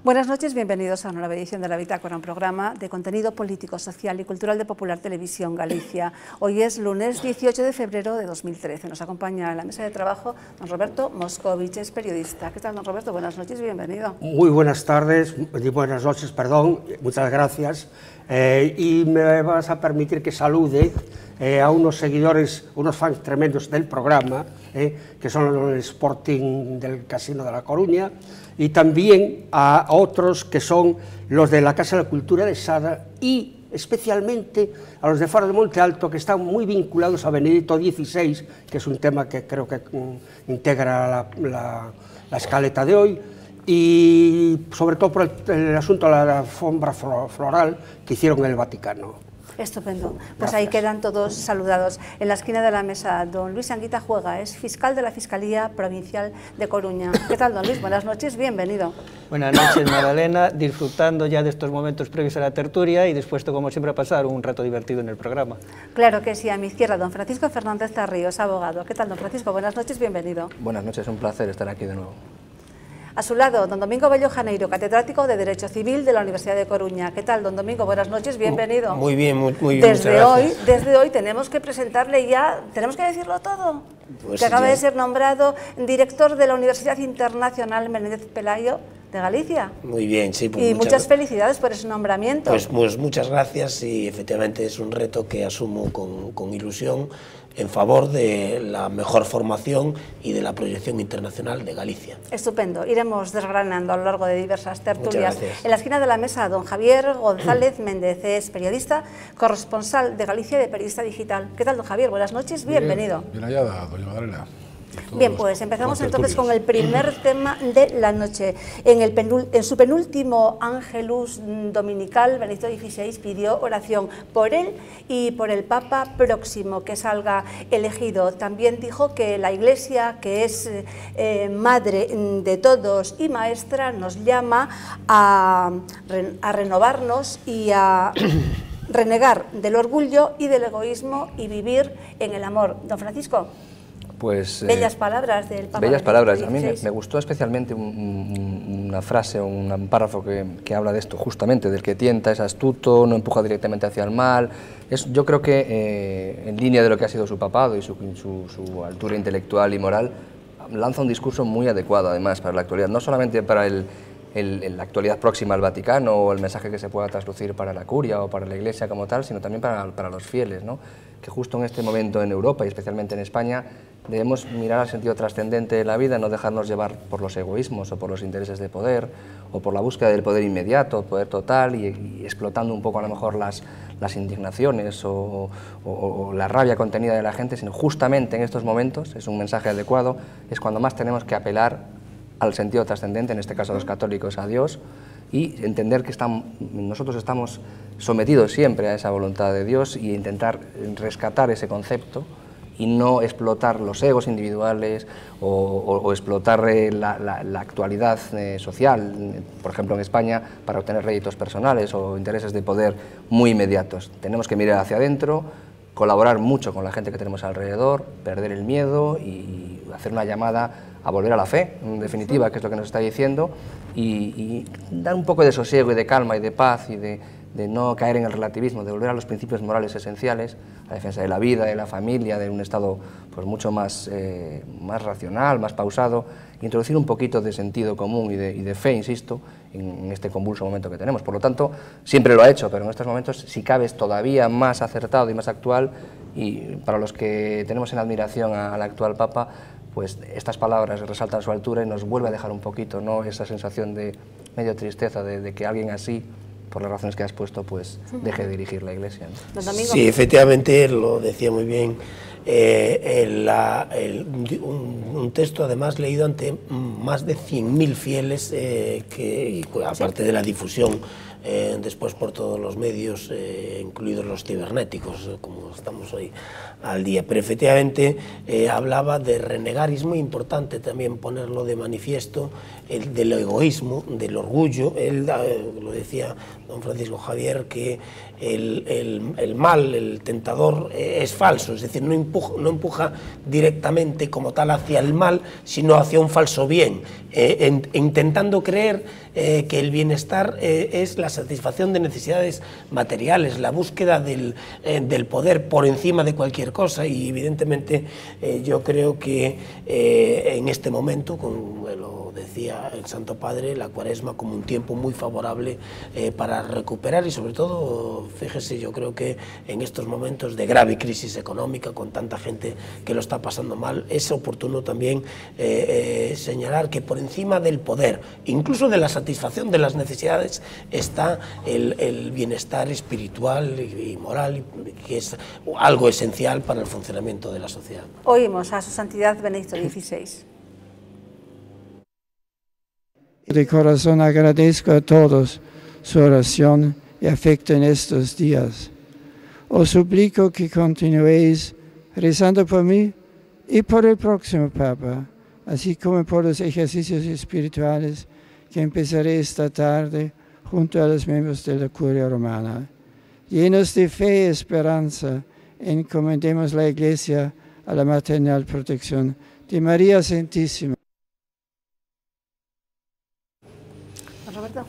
Buenas noches, bienvenidos a una nueva edición de La Bitácora, un programa de contenido político, social y cultural de Popular Televisión Galicia. Hoy es lunes 18 de febrero de 2013. Nos acompaña en la mesa de trabajo don Roberto Moscovich, es periodista. ¿Qué tal, don Roberto? Buenas noches, bienvenido. Muy buenas tardes, buenas noches, perdón, muchas gracias. Y me vas a permitir que salude a unos seguidores, unos fans tremendos del programa, que son los del Sporting del Casino de La Coruña, y también a otros que son los de la Casa de la Cultura de Sada y especialmente a los de Faro de Monte Alto, que están muy vinculados a Benedicto XVI, que es un tema que creo que integra la escaleta de hoy, y sobre todo por el asunto de la alfombra floral que hicieron en el Vaticano. Estupendo. Pues Gracias. ahí quedan todos saludados. En la esquina de la mesa, don Luis Anguita Juega, es fiscal de la Fiscalía Provincial de Coruña. ¿Qué tal, don Luis? Buenas noches, bienvenido. Buenas noches, Magdalena, disfrutando ya de estos momentos previos a la tertulia y dispuesto, como siempre, a pasar un rato divertido en el programa. Claro que sí, a mi izquierda, don Francisco Fernández Tarríos, abogado. ¿Qué tal, don Francisco? Buenas noches, bienvenido. Buenas noches, un placer estar aquí de nuevo. A su lado, don Domingo Bello Janeiro, catedrático de Derecho Civil de la Universidad de Coruña. ¿Qué tal, don Domingo? Buenas noches, bienvenido. Muy bien, muy bien, muchas gracias. Desde hoy tenemos que presentarle ya, tenemos que decirlo todo, Pues que acaba ya. de ser nombrado director de la Universidad Internacional Menéndez Pelayo de Galicia. Muy bien, sí. Pues Y muchas felicidades por ese nombramiento. Pues muchas gracias y efectivamente es un reto que asumo con ilusión en favor de la mejor formación y de la proyección internacional de Galicia. Estupendo, iremos desgranando a lo largo de diversas tertulias. Muchas gracias. En la esquina de la mesa, don Javier González Méndez, es periodista, corresponsal de Galicia de Periodista Digital. ¿Qué tal, don Javier? Buenas noches, bienvenido. Bien hallada, doña Magdalena. Bien, pues empezamos entonces con el primer tema de la noche. En su penúltimo Ángelus dominical, Benedicto XVI pidió oración por él y por el Papa próximo que salga elegido. También dijo que la Iglesia, que es madre de todos y maestra, nos llama a renovarnos y a renegar del orgullo y del egoísmo y vivir en el amor. Don Francisco. Pues, Bellas palabras del Papa. Bellas palabras. A mí XVI. me gustó especialmente una frase o un párrafo que habla de esto, justamente, del que tienta, es astuto, no empuja directamente hacia el mal. Yo creo que, en línea de lo que ha sido su papado y su altura intelectual y moral, lanza un discurso muy adecuado, además, para la actualidad, no solamente para la actualidad próxima al Vaticano o el mensaje que se pueda traslucir para la curia o para la Iglesia como tal, sino también para los fieles, ¿no? Que justo en este momento en Europa y especialmente en España debemos mirar al sentido trascendente de la vida, no dejarnos llevar por los egoísmos o por los intereses de poder o por la búsqueda del poder inmediato, poder total y explotando un poco a lo mejor las indignaciones o la rabia contenida de la gente, sino justamente en estos momentos, es un mensaje adecuado, es cuando más tenemos que apelar al sentido trascendente, en este caso los católicos, a Dios, y entender que nosotros estamos sometidos siempre a esa voluntad de Dios y intentar rescatar ese concepto y no explotar los egos individuales o explotar la actualidad social, por ejemplo en España, para obtener réditos personales o intereses de poder muy inmediatos. Tenemos que mirar hacia adentro, colaborar mucho con la gente que tenemos alrededor, perder el miedo y hacer una llamada a volver a la fe, en definitiva, que es lo que nos está diciendo, y dar un poco de sosiego y de calma y de paz y de no caer en el relativismo, de volver a los principios morales esenciales, a la defensa de la vida, de la familia, de un estado pues mucho más racional, más pausado, e introducir un poquito de sentido común y de fe, insisto, en este convulso momento que tenemos. Por lo tanto, siempre lo ha hecho, pero en estos momentos, si cabe, es todavía más acertado y más actual, y para los que tenemos en admiración al actual Papa, pues estas palabras resaltan su altura y nos vuelve a dejar un poquito, ¿no?, esa sensación de medio tristeza de que alguien así, por las razones que has puesto, pues deje de dirigir la Iglesia, ¿no? Sí, efectivamente, lo decía muy bien. Un texto además leído ante más de 100.000 fieles que aparte de la difusión después por todos los medios, incluidos los cibernéticos, como estamos hoy al día. Pero efectivamente hablaba de renegar, y es muy importante también ponerlo de manifiesto, del egoísmo, del orgullo. Él lo decía don Francisco Javier, que el mal, el tentador, es falso, es decir, no empuja directamente como tal hacia el mal, sino hacia un falso bien, intentando creer que el bienestar es la satisfacción de necesidades materiales, la búsqueda del poder por encima de cualquier cosa. Y evidentemente yo creo que en este momento, como lo decía el Santo Padre, la Cuaresma como un tiempo muy favorable para recuperar, y sobre todo, fíjese, yo creo que en estos momentos de grave crisis económica, con tanta gente que lo está pasando mal, es oportuno también señalar que por encima del poder, incluso de la satisfacción de las necesidades, está el bienestar espiritual y moral, que es algo esencial para el funcionamiento de la sociedad. Oímos a su santidad Benedicto XVI. De corazón agradezco a todos su oración y afecto en estos días. Os suplico que continuéis rezando por mí y por el próximo Papa, así como por los ejercicios espirituales que empezaré esta tarde junto a los miembros de la Curia Romana. Llenos de fe y esperanza, encomendemos la Iglesia a la maternal protección de María Santísima. Roberto.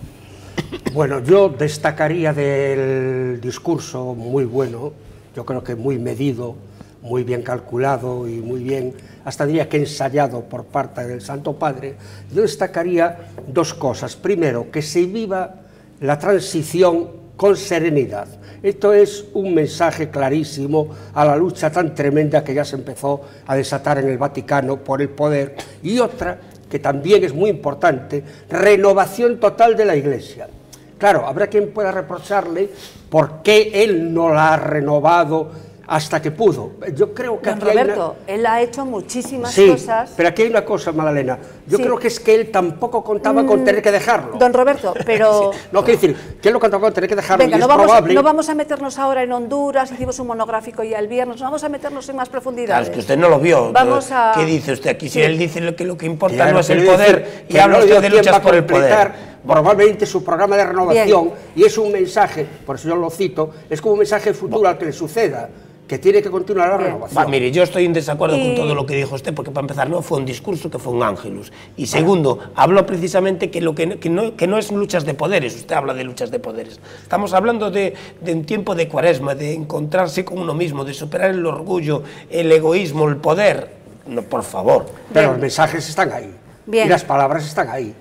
Bueno, yo destacaría del discurso muy bueno, yo creo que muy medido, muy bien calculado y muy bien, hasta diría que ensayado por parte del Santo Padre. Yo destacaría dos cosas. Primero, que se viva la transición con serenidad. Esto es un mensaje clarísimo a la lucha tan tremenda que ya se empezó a desatar en el Vaticano por el poder. Y otra, que también es muy importante, renovación total de la Iglesia. Claro, habrá quien pueda reprocharle por qué él no la ha renovado hasta que pudo. Yo creo que don Roberto, él ha hecho muchísimas cosas. Pero aquí hay una cosa, Magdalena. Yo creo que es que él tampoco contaba con tener que dejarlo. Don Roberto, pero... No, quiero decir, que él no contaba con tener que dejarlo. Venga, y es probable... no vamos a meternos ahora en Honduras, hicimos un monográfico ya el viernes, no vamos a meternos en más profundidades. Claro, es que usted no lo vio. Vamos a... ¿Qué dice usted aquí? Si él dice que lo que importa no es el poder, y habla usted de luchas por el poder. Probablemente su programa de renovación, y es un mensaje, por eso yo lo cito, es como un mensaje futuro al que le suceda, que tiene que continuar la renovación. Mire, yo estoy en desacuerdo con todo lo que dijo usted, porque para empezar no fue un discurso, que fue un ángelus. Y segundo, habló precisamente que no es luchas de poderes. Usted habla de luchas de poderes. Estamos hablando de un tiempo de Cuaresma, de encontrarse con uno mismo, de superar el orgullo, el egoísmo, el poder. No, por favor. Pero los mensajes están ahí. Bien. Y las palabras están ahí.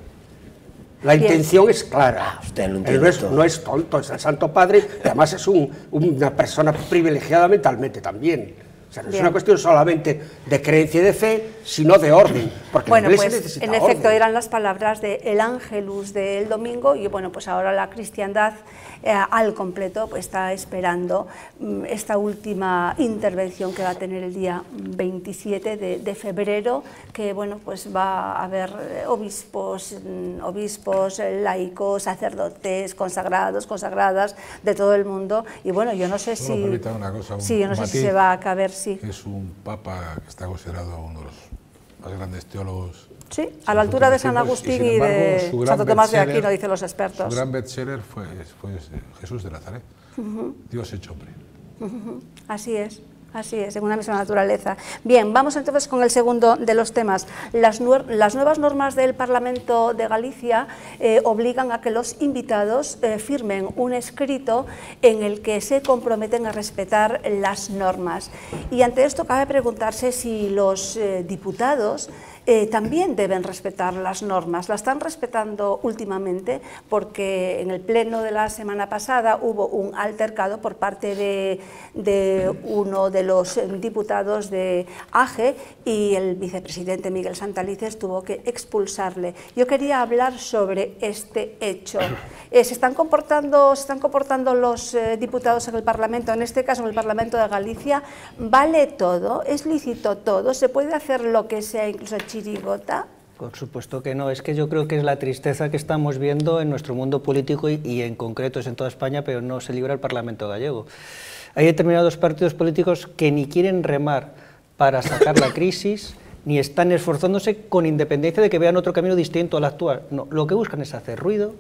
La intención es clara. Usted lo Él no es tonto, es el Santo Padre, y además es una persona privilegiada mentalmente también. O sea, no es una cuestión solamente de creencia y de fe, sino de orden. Porque bueno, la Iglesia pues necesita en efecto orden. eran las palabras del Ángelus del domingo, y bueno, pues ahora la cristiandad al completo pues está esperando esta última intervención que va a tener el día 27 de febrero, que bueno, pues va a haber obispos, laicos, sacerdotes, consagradas de todo el mundo. Y bueno, yo no sé si... Una cosa, yo no sé si se va a caber, Es un papa que está considerado uno de los más grandes teólogos. Sí, a la altura de San Agustín y de Santo Tomás de Aquino, dicen los expertos. Su gran bestseller fue Jesús de Nazaret, Dios hecho hombre. Así es, en una misma naturaleza. Bien, vamos entonces con el segundo de los temas. Las nuevas normas del Parlamento de Galicia obligan a que los invitados firmen un escrito en el que se comprometen a respetar las normas. Y ante esto cabe preguntarse si los diputados también deben respetar las normas. La están respetando últimamente, porque en el pleno de la semana pasada hubo un altercado por parte de uno de los diputados de AGE, y el vicepresidente Miguel Santalices tuvo que expulsarle. Yo quería hablar sobre este hecho. ¿Se están comportando los diputados en el Parlamento, en este caso en el Parlamento de Galicia? ¿Vale todo? ¿Es lícito todo? ¿Se puede hacer lo que sea, incluso chirigota? Por supuesto que no, es que yo creo que es la tristeza que estamos viendo en nuestro mundo político y en concreto es en toda España, pero no se libra el Parlamento gallego. Hay determinados partidos políticos que ni quieren remar para sacar la crisis, ni están esforzándose con independencia de que vean otro camino distinto al actual. No, lo que buscan es hacer ruido,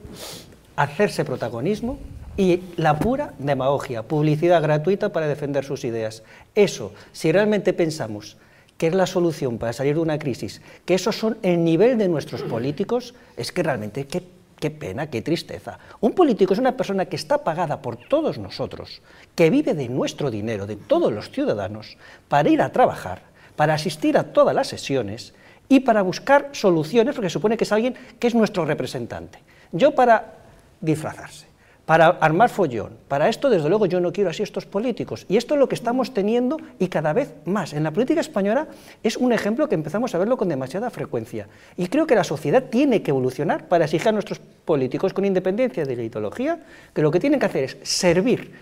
hacerse protagonismo y la pura demagogia, publicidad gratuita para defender sus ideas. Eso, si realmente pensamos que es la solución para salir de una crisis, que esos son el nivel de nuestros políticos, es que realmente qué pena, qué tristeza. Un político es una persona que está pagada por todos nosotros, que vive de nuestro dinero, de todos los ciudadanos, para ir a trabajar, para asistir a todas las sesiones y para buscar soluciones, porque supone que es alguien que es nuestro representante. Yo para disfrazarse, para armar follón, para esto desde luego yo no quiero así estos políticos, y esto es lo que estamos teniendo y cada vez más. En la política española es un ejemplo que empezamos a verlo con demasiada frecuencia, y creo que la sociedad tiene que evolucionar para exigir a nuestros políticos, con independencia de la ideología, que lo que tienen que hacer es servir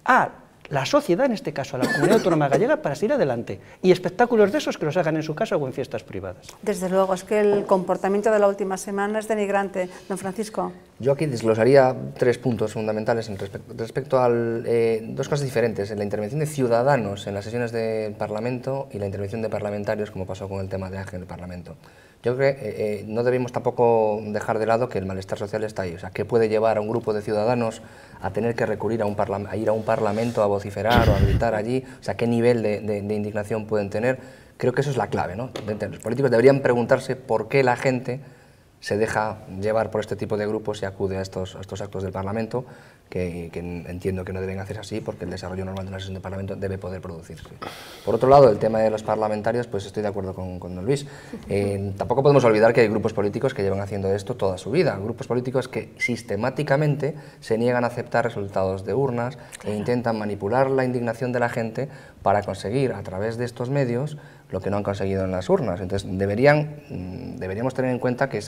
a la sociedad, en este caso a la comunidad autónoma gallega, para seguir adelante, y espectáculos de esos que los hagan en su casa o en fiestas privadas. Desde luego, es que el comportamiento de la última semana es denigrante. Don Francisco. Yo aquí desglosaría 3 puntos fundamentales respecto a dos cosas diferentes, en la intervención de ciudadanos en las sesiones del Parlamento y la intervención de parlamentarios, como pasó con el tema de Ángel en el Parlamento. Yo creo que no debemos tampoco dejar de lado que el malestar social está ahí, o sea, ¿qué puede llevar a un grupo de ciudadanos a tener que recurrir a ir a un parlamento a vociferar o a gritar allí? O sea, ¿qué nivel de indignación pueden tener? Creo que eso es la clave, ¿no? Los políticos deberían preguntarse por qué la gente se deja llevar por este tipo de grupos y acude a estos actos del Parlamento, que entiendo que no deben hacerse así, porque el desarrollo normal de una sesión de Parlamento debe poder producirse. Por otro lado, el tema de los parlamentarios, pues estoy de acuerdo con don Luis. Tampoco podemos olvidar que hay grupos políticos que llevan haciendo esto toda su vida, grupos políticos que sistemáticamente se niegan a aceptar resultados de urnas e intentan manipular la indignación de la gente para conseguir, a través de estos medios, lo que no han conseguido en las urnas. Entonces, deberíamos tener en cuenta que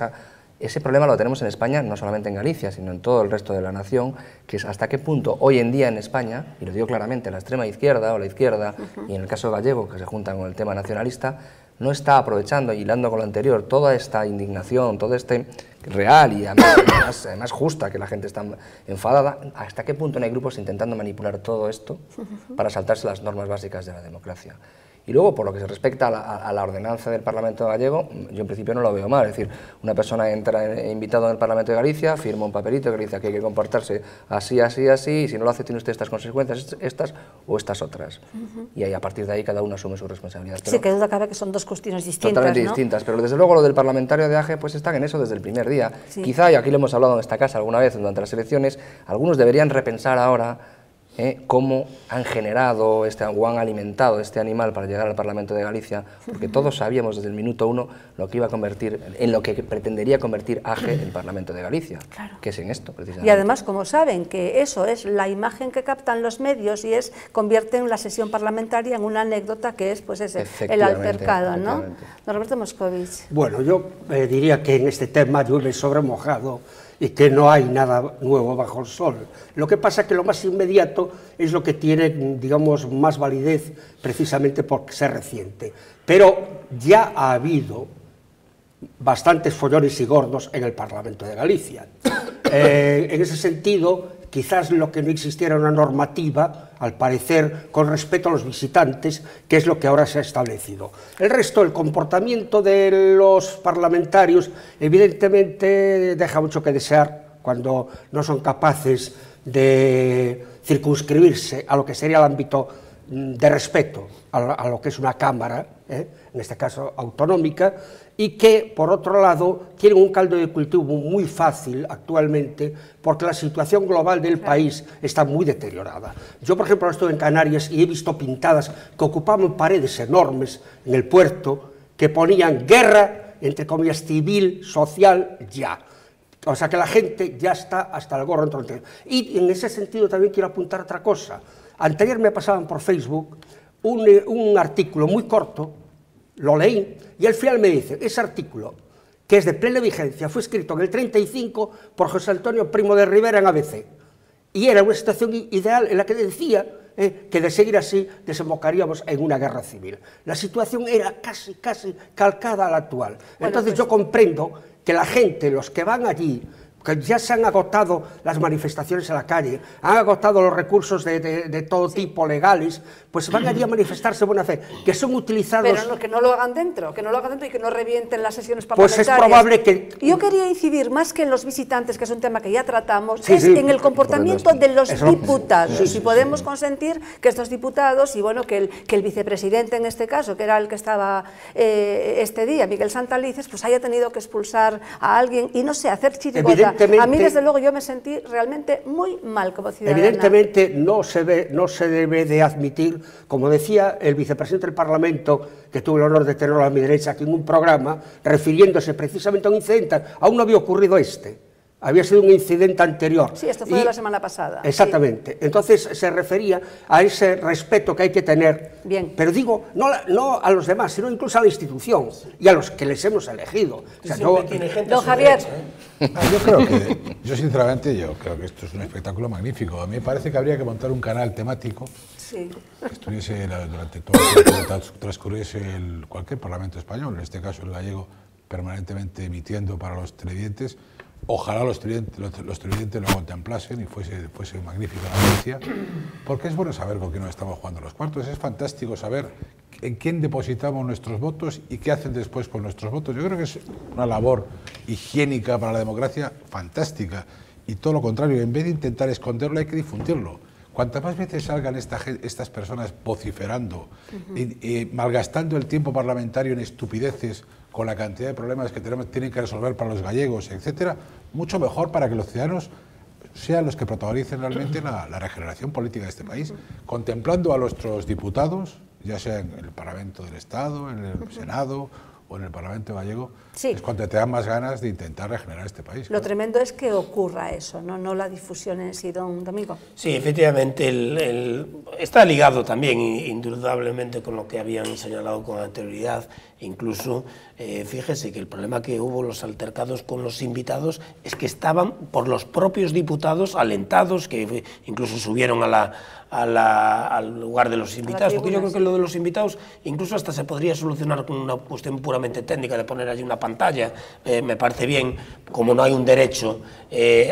ese problema lo tenemos en España, no solamente en Galicia, sino en todo el resto de la nación, que es hasta qué punto hoy en día en España, y lo digo claramente, la extrema izquierda o la izquierda, y en el caso gallego, que se juntan con el tema nacionalista, no está aprovechando, hilando con lo anterior, toda esta indignación, todo este real y además justa, que la gente está enfadada, hasta qué punto no hay grupos intentando manipular todo esto para saltarse las normas básicas de la democracia. Y luego, por lo que se respecta a la ordenanza del Parlamento gallego, yo en principio no lo veo mal. Es decir, una persona entra invitado en el Parlamento de Galicia, firma un papelito que dice que hay que comportarse así, así, así, y si no lo hace tiene usted estas consecuencias, estas o estas otras. Y ahí, a partir de ahí cada uno asume su responsabilidad. Sí, que duda cabe que son dos cuestiones distintas, totalmente distintas, pero desde luego lo del parlamentario de AGE pues están en eso desde el primer día. Sí. Quizá, y aquí lo hemos hablado en esta casa alguna vez durante las elecciones, algunos deberían repensar ahora cómo han generado o han alimentado este animal para llegar al Parlamento de Galicia, porque todos sabíamos desde el minuto 1 lo que iba a convertir, en lo que pretendería convertir AGE el Parlamento de Galicia, claro, que es en esto precisamente. Y además, como saben que eso es la imagen que captan los medios y convierten la sesión parlamentaria en una anécdota que es pues el altercado, ¿no? Don Roberto Moscovich. Bueno, yo diría que en este tema llueve sobre mojado y que no hay nada nuevo bajo el sol. Lo que pasa es que lo más inmediato es lo que tiene, digamos, más validez precisamente por ser reciente. Pero ya ha habido bastantes follones y gordos en el Parlamento de Galicia. En ese sentido, quizás lo que no existiera una normativa, al parecer, con respecto a los visitantes, que es lo que ahora se ha establecido. El resto, el comportamiento de los parlamentarios, evidentemente deja mucho que desear cuando no son capaces de circunscribirse a lo que sería el ámbito de respeto a lo que es una Cámara, en este caso autonómica, y que, por otro lado, tienen un caldo de cultivo muy fácil actualmente porque la situación global del país está muy deteriorada. Yo, por ejemplo, estoy en Canarias y he visto pintadas que ocupaban paredes enormes en el puerto que ponían guerra, entre comillas, civil, social, ya. O sea que la gente ya está hasta el gorro. Y en ese sentido también quiero apuntar otra cosa. Anterior me pasaban por Facebook un artículo muy corto, lo leí, y al final me dice, ese artículo, que es de plena vigencia, fue escrito en el 35 por José Antonio Primo de Rivera en ABC, y era una situación ideal en la que decía que de seguir así desembocaríamos en una guerra civil. La situación era casi calcada a la actual. Entonces yo comprendo que la gente, los que van allí, que ya se han agotado las manifestaciones en la calle, han agotado los recursos de todo tipo legales, pues van allí a manifestarse de buena fe, que son utilizados... Pero no, que no lo hagan dentro, y que no revienten las sesiones Pues parlamentarias. es probable que... Yo quería incidir, más que en los visitantes, que es un tema que ya tratamos, en el comportamiento de los diputados. Si podemos consentir que estos diputados, y bueno, que el vicepresidente en este caso, que era el que estaba este día, Miguel Santalices, pues haya tenido que expulsar a alguien, y no sé, hacer chirigota. A mí, desde luego, yo me sentí realmente muy mal como ciudadana. Evidentemente no se debe de admitir, como decía el vicepresidente del Parlamento, que tuve el honor de tenerlo a mi derecha aquí en un programa, refiriéndose precisamente a un incidente, aún no había ocurrido había sido un incidente anterior. Sí, esto fue de la semana pasada. Exactamente. Sí. Entonces se refería a ese respeto que hay que tener. Bien. Pero digo, no a los demás, sino incluso a la institución y a los que les hemos elegido. O sea, don Javier. Yo sinceramente creo que esto es un espectáculo magnífico. A mí me parece que habría que montar un canal temático que estuviese durante todo el tiempo que transcurriese cualquier parlamento español, en este caso el gallego, permanentemente emitiendo para los televidentes. Ojalá los televidentes lo contemplasen y fuese magnífica la noticia, porque es bueno saber con quién nos estamos jugando los cuartos. Es fantástico saber en quién depositamos nuestros votos y qué hacen después con nuestros votos. Yo creo que es una labor higiénica para la democracia fantástica, y todo lo contrario, en vez de intentar esconderlo hay que difundirlo. Cuantas más veces salgan estas personas vociferando y malgastando el tiempo parlamentario en estupideces, con la cantidad de problemas que tienen que resolver para los gallegos, etcétera, mucho mejor para que los ciudadanos sean los que protagonicen realmente la regeneración política de este país, contemplando a nuestros diputados, ya sea en el Parlamento del Estado, en el Senado o en el Parlamento gallego, es cuando te dan más ganas de intentar regenerar este país. Lo tremendo es que ocurra eso, no la difusión en sí, don Domingo. Sí, efectivamente, está ligado también indudablemente con lo que habían señalado con anterioridad. Incluso, fíjese que el problema que hubo los altercados con los invitados es que estaban por los propios diputados alentados, que incluso subieron al lugar de los invitados, porque yo creo que lo de los invitados incluso hasta se podría solucionar con una cuestión puramente técnica de poner allí una pantalla. Me parece bien, como no hay un derecho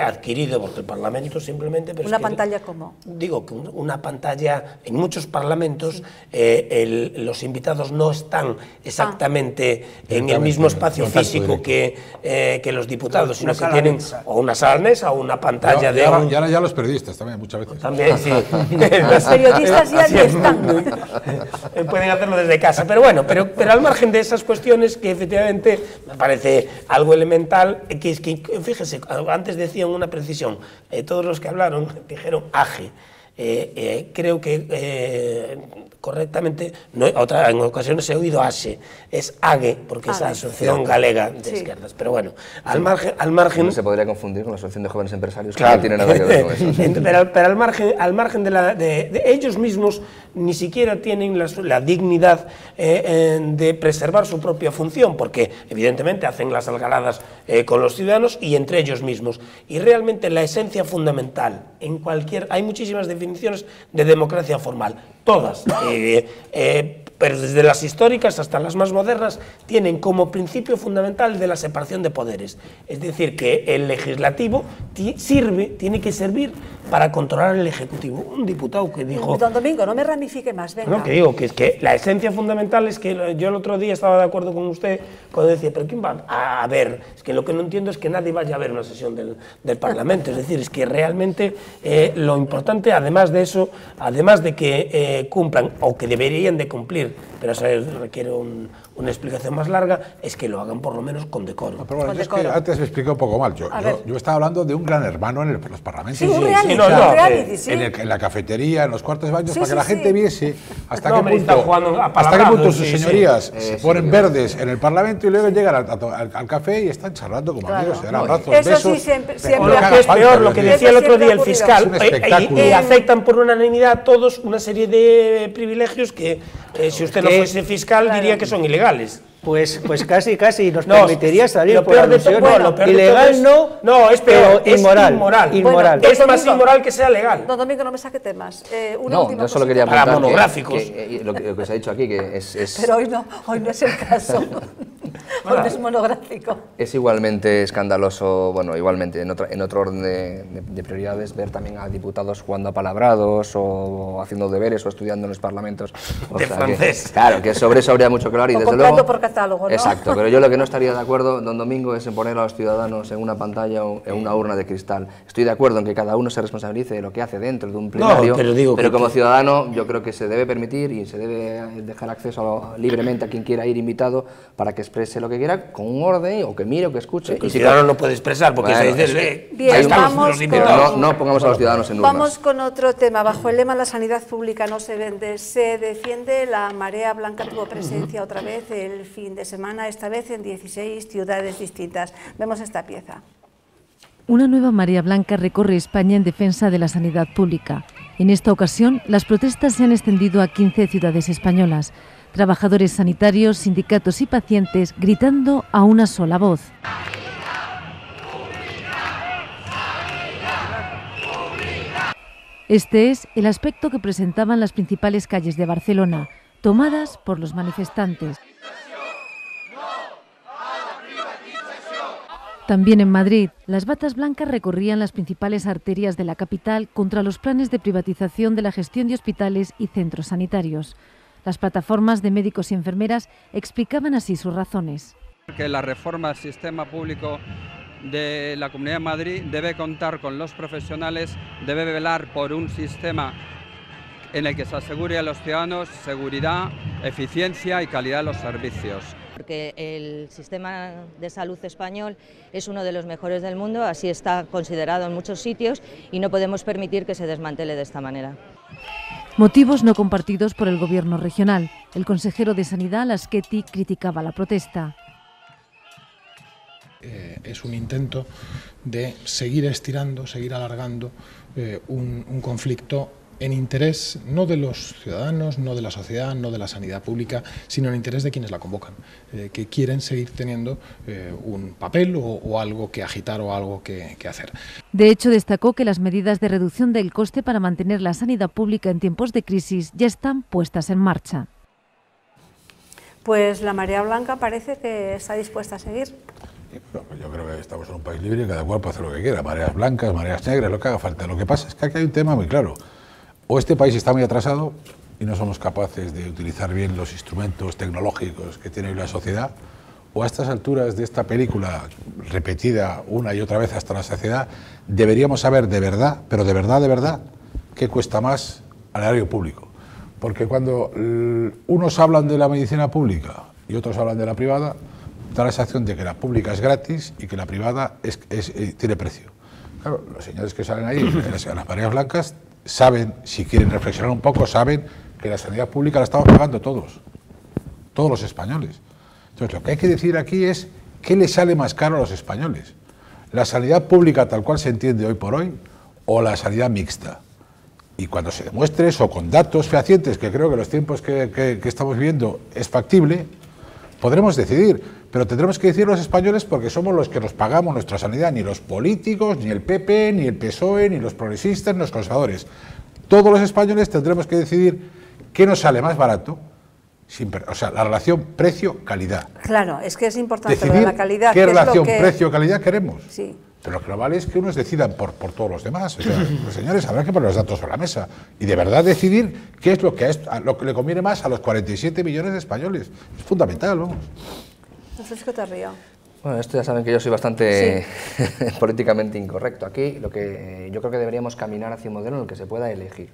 adquirido, porque el Parlamento simplemente... Pero ¿Una pantalla cómo? Digo, que una pantalla, en muchos parlamentos los invitados no están exactamente en el mismo espacio físico que los diputados, sino que tienen o una sala mesa o una pantalla de... Ya los periodistas también, muchas veces. También, sí. Los periodistas ya están. Pueden hacerlo desde casa, pero bueno, pero al margen de esas cuestiones que efectivamente me parece algo elemental, que es que, fíjese, antes decían una precisión, todos los que hablaron dijeron AGE. Creo que correctamente, en ocasiones he oído ASE, es AGE, porque es la Asociación Galega de Izquierdas, pero bueno, al margen... No se podría confundir con la Asociación de Jóvenes Empresarios, que no tiene nada que ver con eso. Pero al margen de ellos mismos, ni siquiera tienen la dignidad de preservar su propia función, porque evidentemente hacen las algaradas con los ciudadanos y entre ellos mismos, y realmente la esencia fundamental, hay muchísimas definiciones de democracia formal, todas, pero desde las históricas hasta las más modernas, tienen como principio fundamental de la separación de poderes. Es decir, que el legislativo tiene que servir para controlar el ejecutivo. Un diputado que dijo... Don Domingo, no me ramifique más, venga. No, que digo, que es que la esencia fundamental es que yo el otro día estaba de acuerdo con usted cuando decía, pero ¿quién va a ver? Es que lo que no entiendo es que nadie vaya a ver una sesión del Parlamento. Es decir, es que realmente lo importante, además de eso, además de que cumplan, o que deberían de cumplir, pero eso requiere una explicación más larga, es que lo hagan por lo menos con decoro. No, pero bueno, es que antes me expliqué un poco mal. Yo estaba hablando de un gran hermano en los parlamentos. Sí, un reality, en la cafetería, en los cuartos de baños, para que la gente viese hasta qué punto sus señorías se ponen verdes en el Parlamento y luego llegan al café y están charlando como amigos, se dan abrazos, eso besos. Sí, siempre es peor, lo que decía el otro día el fiscal, y aceptan por unanimidad todos una serie de privilegios que si usted no fuese fiscal diría que son ilegales. Pues casi nos permitiría salir lo por peor de alusión. todo, lo peor de Ilegal todo no, es pero peor, es inmoral. Inmoral. Bueno, Es más inmoral que sea legal. Don Domingo, no me saque temas. Una No, última yo solo cosita. quería Para apuntar monográficos. lo que se ha dicho aquí, que es Pero hoy no es el caso. Hoy no es monográfico. Es igualmente escandaloso, bueno, igualmente en otro orden de prioridades, ver también a diputados jugando a palabrados o haciendo deberes o estudiando en los parlamentos. De francés. Claro, que sobre eso habría mucho que hablar y O desde comprando luego... por catálogo, ¿no? Exacto, pero yo lo que no estaría de acuerdo, don Domingo, es en poner a los ciudadanos en una pantalla o en una urna de cristal. Estoy de acuerdo en que cada uno se responsabilice de lo que hace dentro de un plenario, pero como ciudadano yo creo que se debe permitir y se debe dejar acceso libremente a quien quiera ir invitado para que exprese lo que quiera con un orden o que mire o que escuche. El ciudadano no puede expresar porque Bueno, se dice, Bien, ahí están vamos los invitados. no pongamos a los ciudadanos en urnas. Vamos con otro tema. Bajo el lema "La sanidad pública no se vende, se defiende", la Marea Blanca tuvo presencia otra vez el fin de semana, esta vez en 16 ciudades distintas. Vemos esta pieza. Una nueva marea blanca recorre España en defensa de la sanidad pública. En esta ocasión, las protestas se han extendido a 15 ciudades españolas. Trabajadores sanitarios, sindicatos y pacientes gritando a una sola voz. Este es el aspecto que presentaban las principales calles de Barcelona, tomadas por los manifestantes. También en Madrid, las batas blancas recorrían las principales arterias de la capital contra los planes de privatización de la gestión de hospitales y centros sanitarios. Las plataformas de médicos y enfermeras explicaban así sus razones. Que la reforma al sistema público de la Comunidad de Madrid debe contar con los profesionales, debe velar por un sistema en el que se asegure a los ciudadanos seguridad, eficiencia y calidad de los servicios. Porque el sistema de salud español es uno de los mejores del mundo, así está considerado en muchos sitios y no podemos permitir que se desmantele de esta manera. Motivos no compartidos por el Gobierno regional. El consejero de Sanidad, Laschetti, criticaba la protesta. Es un intento de seguir estirando, seguir alargando un conflicto en interés no de los ciudadanos, no de la sociedad, no de la sanidad pública, sino en interés de quienes la convocan, que quieren seguir teniendo un papel o algo que agitar o algo que hacer. De hecho, destacó que las medidas de reducción del coste para mantener la sanidad pública en tiempos de crisis ya están puestas en marcha. Pues la Marea Blanca parece que está dispuesta a seguir. Yo creo que estamos en un país libre y cada cual puede hacer lo que quiera, mareas blancas, mareas negras, lo que haga falta. Lo que pasa es que aquí hay un tema muy claro. O este país está muy atrasado y no somos capaces de utilizar bien los instrumentos tecnológicos que tiene hoy la sociedad, o a estas alturas de esta película, repetida una y otra vez hasta la saciedad, deberíamos saber de verdad, pero de verdad, qué cuesta más al erario público. Porque cuando unos hablan de la medicina pública y otros hablan de la privada, da la sensación de que la pública es gratis y que la privada tiene precio. Claro, los señores que salen ahí en las mareas blancas saben, si quieren reflexionar un poco, saben que la sanidad pública la estamos pagando todos los españoles. Entonces, lo que hay que decir aquí es qué le sale más caro a los españoles, la sanidad pública tal cual se entiende hoy por hoy o la sanidad mixta. Y cuando se demuestre eso con datos fehacientes, que creo que los tiempos que estamos viviendo es factible, podremos decidir. Pero tendremos que decir los españoles porque somos los que nos pagamos nuestra sanidad, ni los políticos, ni el PP, ni el PSOE, ni los progresistas, ni los conservadores. Todos los españoles tendremos que decidir qué nos sale más barato, o sea, la relación precio-calidad. Claro, es que es importante decidir la calidad. qué relación precio-calidad queremos. Sí. Pero lo que no vale es que unos decidan por todos los demás. O sea, los señores habrá que poner los datos sobre la mesa y de verdad decidir qué es lo que le conviene más a los 47 millones de españoles. Es fundamental, vamos. Francisco Tarrío. Bueno, esto ya saben que yo soy bastante políticamente incorrecto. Aquí yo creo que deberíamos caminar hacia un modelo en el que se pueda elegir.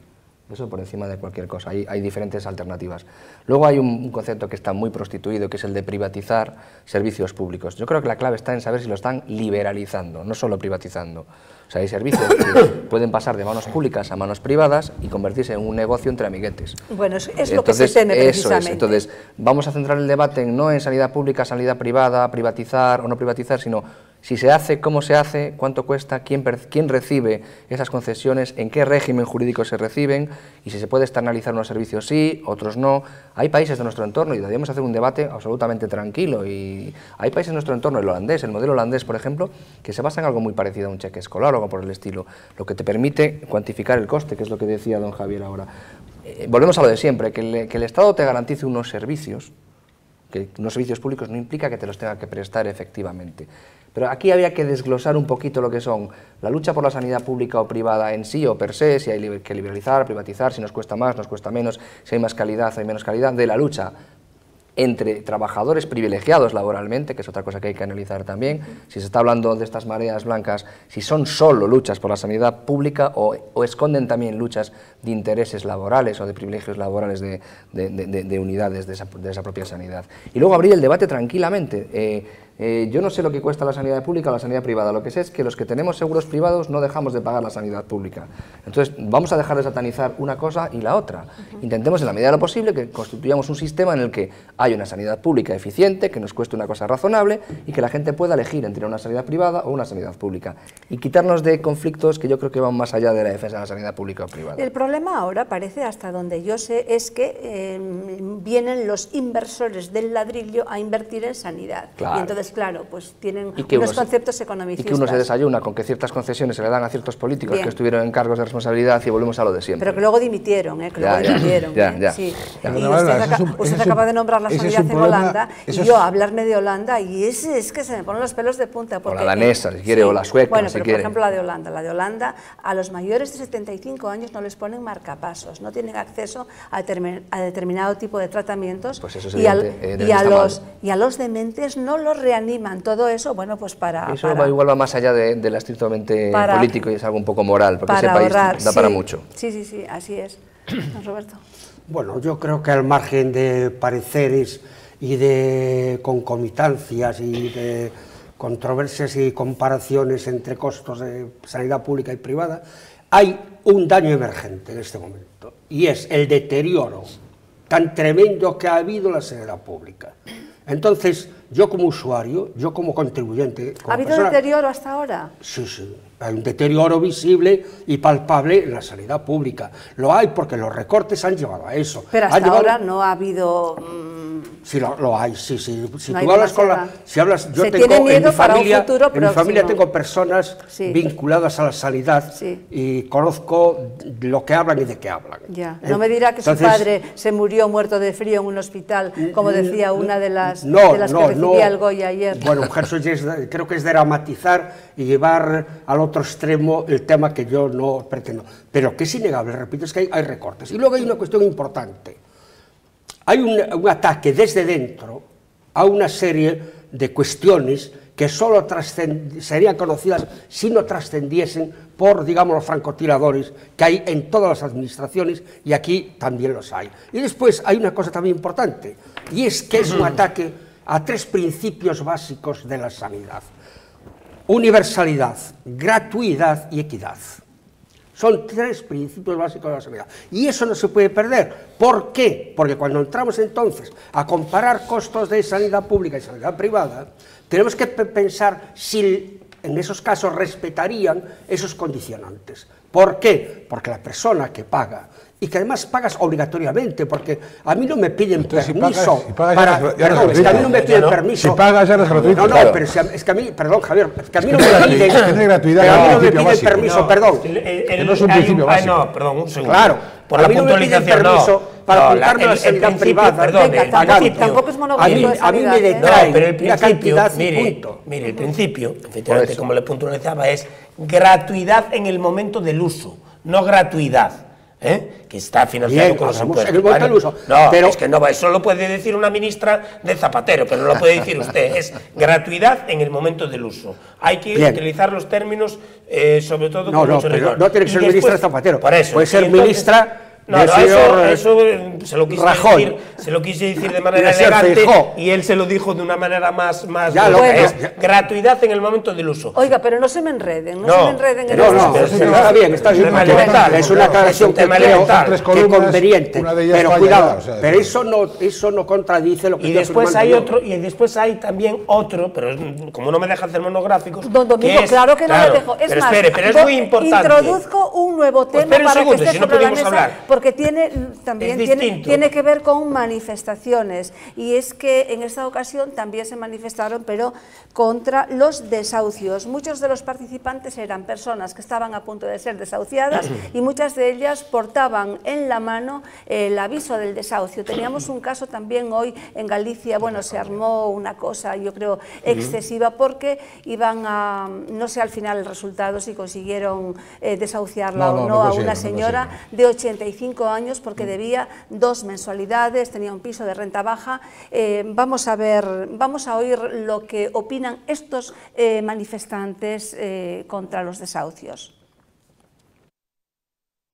Eso por encima de cualquier cosa. Hay diferentes alternativas. Luego hay un concepto que está muy prostituido, que es el de privatizar servicios públicos. Yo creo que la clave está en saber si lo están liberalizando, no solo privatizando. O sea, hay servicios que pueden pasar de manos públicas a manos privadas y convertirse en un negocio entre amiguetes. Bueno, es lo que se teme precisamente. Eso es. Entonces, vamos a centrar el debate no en sanidad pública, sanidad privada, privatizar o no privatizar, sino Si se hace, cómo se hace, cuánto cuesta, quién recibe esas concesiones, en qué régimen jurídico se reciben y si se puede externalizar unos servicios sí, otros no. Hay países de nuestro entorno y deberíamos hacer un debate absolutamente tranquilo y hay países de nuestro entorno, el holandés, el modelo holandés, por ejemplo, que se basa en algo muy parecido a un cheque escolar o algo por el estilo, lo que te permite cuantificar el coste, que es lo que decía don Javier ahora. Volvemos a lo de siempre, que el Estado te garantice unos servicios, que unos servicios públicos no implica que te los tenga que prestar efectivamente. Pero aquí habría que desglosar un poquito lo que son la lucha por la sanidad pública o privada en sí o per se, si hay que liberalizar, privatizar, si nos cuesta más, nos cuesta menos, si hay más calidad o hay menos calidad, de la lucha entre trabajadores privilegiados laboralmente, que es otra cosa que hay que analizar también, si se está hablando de estas mareas blancas, si son solo luchas por la sanidad pública o esconden también luchas de intereses laborales o de privilegios laborales de unidades de esa propia sanidad. Y luego abrir el debate tranquilamente. Yo no sé lo que cuesta la sanidad pública o la sanidad privada, lo que sé es que los que tenemos seguros privados no dejamos de pagar la sanidad pública. Entonces vamos a dejar de satanizar una cosa y la otra. Intentemos en la medida de lo posible que constituyamos un sistema en el que haya una sanidad pública eficiente, que nos cueste una cosa razonable y que la gente pueda elegir entre una sanidad privada o una sanidad pública y quitarnos de conflictos que yo creo que van más allá de la defensa de la sanidad pública o privada. El problema ahora parece, hasta donde yo sé, es que vienen los inversores del ladrillo a invertir en sanidad. Claro. Y entonces, claro, pues tienen unos conceptos economicistas. Y que uno se desayuna con que ciertas concesiones se le dan a ciertos políticos que estuvieron en cargos de responsabilidad y volvemos a lo de siempre. Pero que luego dimitieron, que luego dimitieron. Sí. Y usted acaba de nombrar la sanidad en Holanda y yo hablarme de Holanda y es que se me ponen los pelos de punta. Porque, o la danesa, si quiere, o la sueca, bueno, si pero quiere. Por ejemplo, la de Holanda. La de Holanda, a los mayores de 75 años no les ponen marcapasos, no tienen acceso a determinado tipo de tratamientos pues eso es y a los dementes no los reaniman. Todo eso, bueno, pues Eso igual va más allá del estrictamente político y es algo un poco moral, porque ese país da para mucho. Sí, así es. Roberto. Bueno, yo creo que al margen de pareceres y de concomitancias y de controversias y comparaciones entre costos de sanidad pública y privada, hay un daño emergente en este momento, y es el deterioro tan tremendo que ha habido en la sanidad pública. Entonces, yo como usuario, yo como contribuyente... Como ¿Ha habido deterioro hasta ahora? Sí. Hay un deterioro visible y palpable en la sanidad pública. Lo hay porque los recortes han llevado a eso. Pero hasta ahora no ha habido... Sí, lo hay, sí. Si no tú hablas con yo tengo en mi familia tengo personas vinculadas a la sanidad y conozco lo que hablan y de qué hablan. Ya. No me dirá que su padre se murió muerto de frío en un hospital, como decía una de las que recibía el Goya ayer. Bueno, eso creo que es dramatizar y llevar al otro extremo el tema que yo no pretendo. Pero que es innegable, repito, es que hay recortes. Y luego hay una cuestión importante. Hay un ataque desde dentro a una serie de cuestiones que solo serían conocidas si no trascendiesen por, digamos, los francotiradores que hay en todas las administraciones, y aquí también los hay. Y después hay una cosa también importante, y es que es un ataque a tres principios básicos de la sanidad: universalidad, gratuidad y equidad. Son tres principios básicos de la sanidad. Y eso no se puede perder. ¿Por qué? Porque cuando entramos entonces a comparar costos de sanidad pública y sanidad privada, tenemos que pensar si en esos casos respetarían esos condicionantes. ¿Por qué? Porque la persona que paga, y que además pagas obligatoriamente, porque a mí no me piden permiso. Es que a mí no me piden permiso. Si pagas ya no es gratuito. No, pero es que a mí, perdón, Javier, es que a mí no me piden permiso, perdón. Que no es un principio básico. No, perdón, un segundo. Claro, por la puntualización permiso para apuntarme a la sanidad privada. Perdón, tampoco es monopolio de sanidad. A mí me detrae pero el principio, punto. Mire, el principio, efectivamente, como le puntualizaba, es gratuidad en el momento del uso, no gratuidad. Que está financiado con los impuestos. Pero es que no, eso lo puede decir una ministra de Zapatero, pero no lo puede decir usted. Es gratuidad en el momento del uso. Hay que utilizar los términos, sobre todo con mucho rigor. No tiene que ser ministra de Zapatero. Puede ser ministra No, eso se lo quise decir de manera elegante y él se lo dijo de una manera más gratuidad en el momento del uso. Oiga, pero no se me enreden, no se me enreden en está bien, está bien, es una aclaración que creo que es conveniente, pero cuidado, pero eso no contradice lo que y después hay otro, y después hay también otro, pero como no me deja hacer monográficos. Don Domingo, claro que no me dejo. Es más, pero es muy importante. Introduzco un nuevo tema para que esté sobre la mesa, porque tiene que ver con manifestaciones, y es que en esta ocasión también se manifestaron, pero contra los desahucios. Muchos de los participantes eran personas que estaban a punto de ser desahuciadas y muchas de ellas portaban en la mano el aviso del desahucio. Teníamos un caso también hoy en Galicia, bueno, se armó una cosa, yo creo, excesiva, porque iban a, no sé al final el resultado, si consiguieron desahuciarla o no a una señora de 85 años porque debía 2 mensualidades, tenía un piso de renta baja. Vamos a oír lo que opinan estos manifestantes contra los desahucios.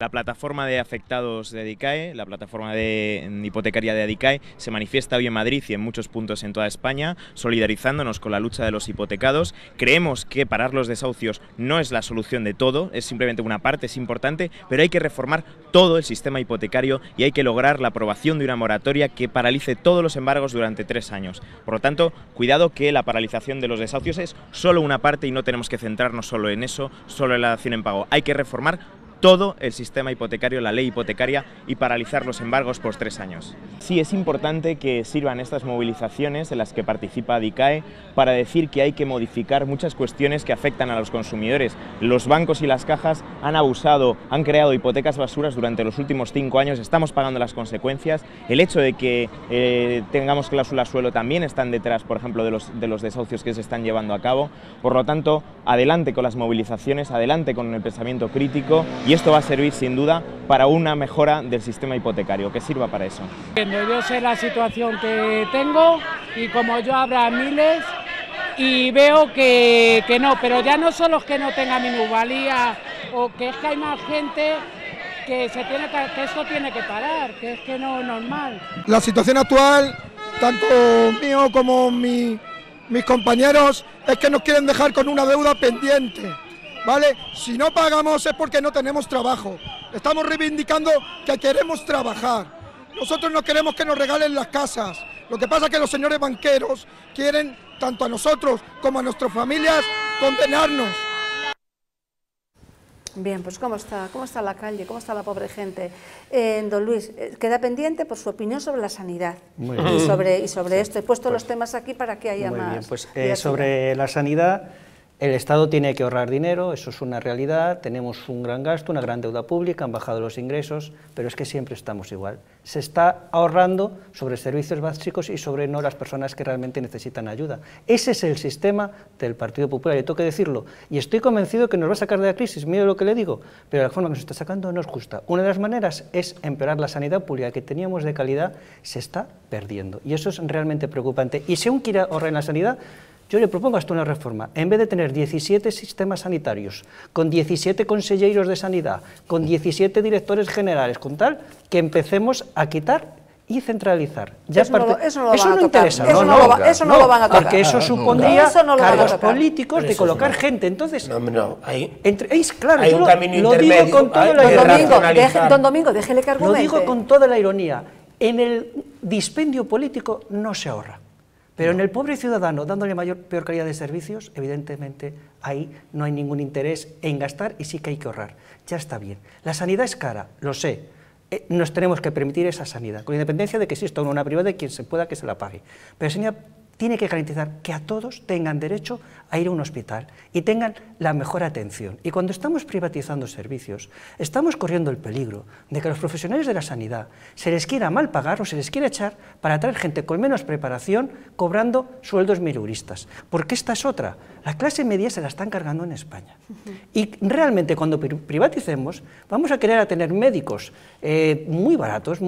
La plataforma de afectados de ADICAE, la plataforma hipotecaria de ADICAE, se manifiesta hoy en Madrid y en muchos puntos en toda España, solidarizándonos con la lucha de los hipotecados. Creemos que parar los desahucios no es la solución de todo, es simplemente una parte, es importante, pero hay que reformar todo el sistema hipotecario y hay que lograr la aprobación de una moratoria que paralice todos los embargos durante 3 años. Por lo tanto, cuidado, que la paralización de los desahucios es solo una parte y no tenemos que centrarnos solo en eso, solo en la dación en pago. Hay que reformar todo el sistema hipotecario, la ley hipotecaria, y paralizar los embargos por 3 años. Sí, es importante que sirvan estas movilizaciones en las que participa ADICAE para decir que hay que modificar muchas cuestiones que afectan a los consumidores. Los bancos y las cajas han abusado, han creado hipotecas basuras durante los últimos 5 años, estamos pagando las consecuencias. El hecho de que tengamos cláusulas suelo también están detrás, por ejemplo, de los desahucios que se están llevando a cabo. Por lo tanto, adelante con las movilizaciones, adelante con el pensamiento crítico, y esto va a servir sin duda para una mejora del sistema hipotecario, que sirva para eso. Yo sé la situación que tengo y como yo habrá miles y veo que no, pero ya no solo es que no tenga minusvalía o que es que hay más gente que esto tiene que parar, que es que no es normal. La situación actual, tanto mío como mis compañeros, es que nos quieren dejar con una deuda pendiente. ¿Vale? Si no pagamos es porque no tenemos trabajo. Estamos reivindicando que queremos trabajar. Nosotros no queremos que nos regalen las casas. Lo que pasa es que los señores banqueros quieren, tanto a nosotros como a nuestras familias, condenarnos. Bien, pues ¿cómo está la calle? ¿Cómo está la pobre gente? Don Luis, queda pendiente por su opinión sobre la sanidad y sobre esto. He puesto los temas aquí para que haya más. Bien, pues sobre la sanidad, el Estado tiene que ahorrar dinero, eso es una realidad, tenemos un gran gasto, una gran deuda pública, han bajado los ingresos, pero es que siempre estamos igual. Se está ahorrando sobre servicios básicos y sobre no las personas que realmente necesitan ayuda. Ese es el sistema del Partido Popular, y tengo que decirlo, y estoy convencido que nos va a sacar de la crisis, mire lo que le digo, pero la forma que nos está sacando no es justa. Una de las maneras es empeorar la sanidad pública que teníamos de calidad, se está perdiendo, y eso es realmente preocupante. Y si aún quiere ahorrar en la sanidad, yo le propongo hasta una reforma. En vez de tener 17 sistemas sanitarios, con 17 conselleiros de sanidad, con 17 directores generales, con tal, que empecemos a quitar y centralizar. Ya eso no interesa. Eso no lo van a tocar. Porque eso supondría cargos políticos de colocar gente. Entonces, claro, hay un camino intermedio. Lo digo con toda la ironía. Don Domingo, déjele que argumente. Lo digo con toda la ironía. En el dispendio político no se ahorra. Pero en el pobre ciudadano, dándole peor calidad de servicios, evidentemente ahí no hay ningún interés en gastar y sí que hay que ahorrar. Ya está bien. La sanidad es cara, lo sé. Nos tenemos que permitir esa sanidad, con independencia de que exista una privada y quien se pueda que se la pague. Pero la sanidad tiene que garantizar que a todos tengan derecho a ir a un hospital y tengan la mejor atención. Y cuando estamos privatizando servicios, estamos corriendo el peligro de que a los profesionales de la sanidad se les quiera mal pagar o se les quiera echar para traer gente con menos preparación cobrando sueldos mileuristas. Porque esta es otra. La clase media se la están cargando en España. Y realmente cuando privaticemos vamos a querer a tener médicos muy baratos,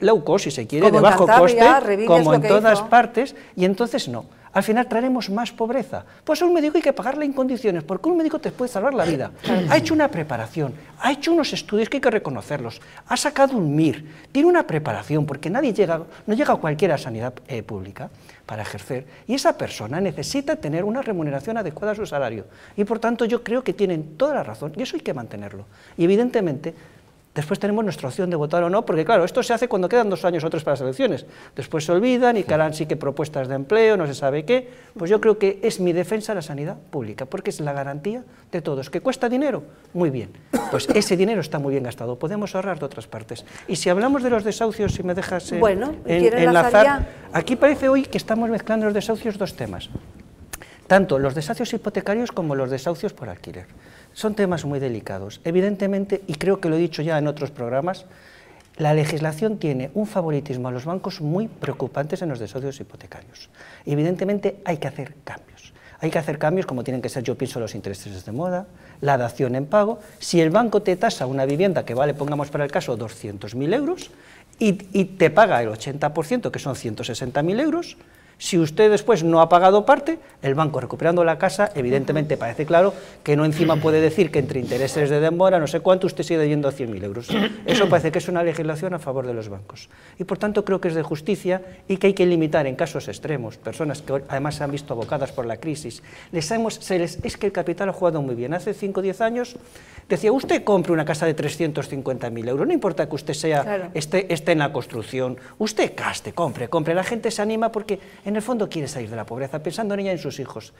low cost si se quiere, de bajo coste, como en todas partes, y entonces no. al final traeremos más pobreza. Pues a un médico hay que pagarle en condiciones, porque un médico te puede salvar la vida. Ha hecho una preparación, ha hecho unos estudios que hay que reconocerlos, ha sacado un MIR, tiene una preparación, porque no llega cualquiera a sanidad pública para ejercer, y esa persona necesita tener una remuneración adecuada a su salario. Y por tanto yo creo que tienen toda la razón, y eso hay que mantenerlo. Y evidentemente, después tenemos nuestra opción de votar o no, porque claro, esto se hace cuando quedan 2 años o 3 para las elecciones. Después se olvidan y que harán sí que propuestas de empleo, no se sabe qué. Pues yo creo que es mi defensa a la sanidad pública, porque es la garantía de todos. ¿Que cuesta dinero? Muy bien. Pues ese dinero está muy bien gastado, podemos ahorrar de otras partes. Y si hablamos de los desahucios, si me dejas enlazar, aquí parece hoy que estamos mezclando los desahucios 2 temas. Tanto los desahucios hipotecarios como los desahucios por alquiler. Son temas muy delicados. Evidentemente, y creo que lo he dicho ya en otros programas, la legislación tiene un favoritismo a los bancos muy preocupantes en los desahucios hipotecarios. Evidentemente hay que hacer cambios. Hay que hacer cambios como tienen que ser, yo pienso, los intereses de moda, la dación en pago. Si el banco te tasa una vivienda que vale, pongamos para el caso, 200.000 euros y te paga el 80%, que son 160.000 euros, si usted después no ha pagado parte, el banco recuperando la casa, evidentemente parece claro que no encima puede decir que entre intereses de demora, no sé cuánto, usted sigue debiendo 100.000 euros. Eso parece que es una legislación a favor de los bancos. Y por tanto creo que es de justicia y que hay que limitar en casos extremos, personas que además se han visto abocadas por la crisis. Es que el capital ha jugado muy bien. Hace 5 o 10 años decía, usted compre una casa de 350.000 euros, no importa que usted esté en la construcción, usted gaste, compre. La gente se anima porque en el fondo quiere salir de la pobreza, pensando en ella y en sus hijos.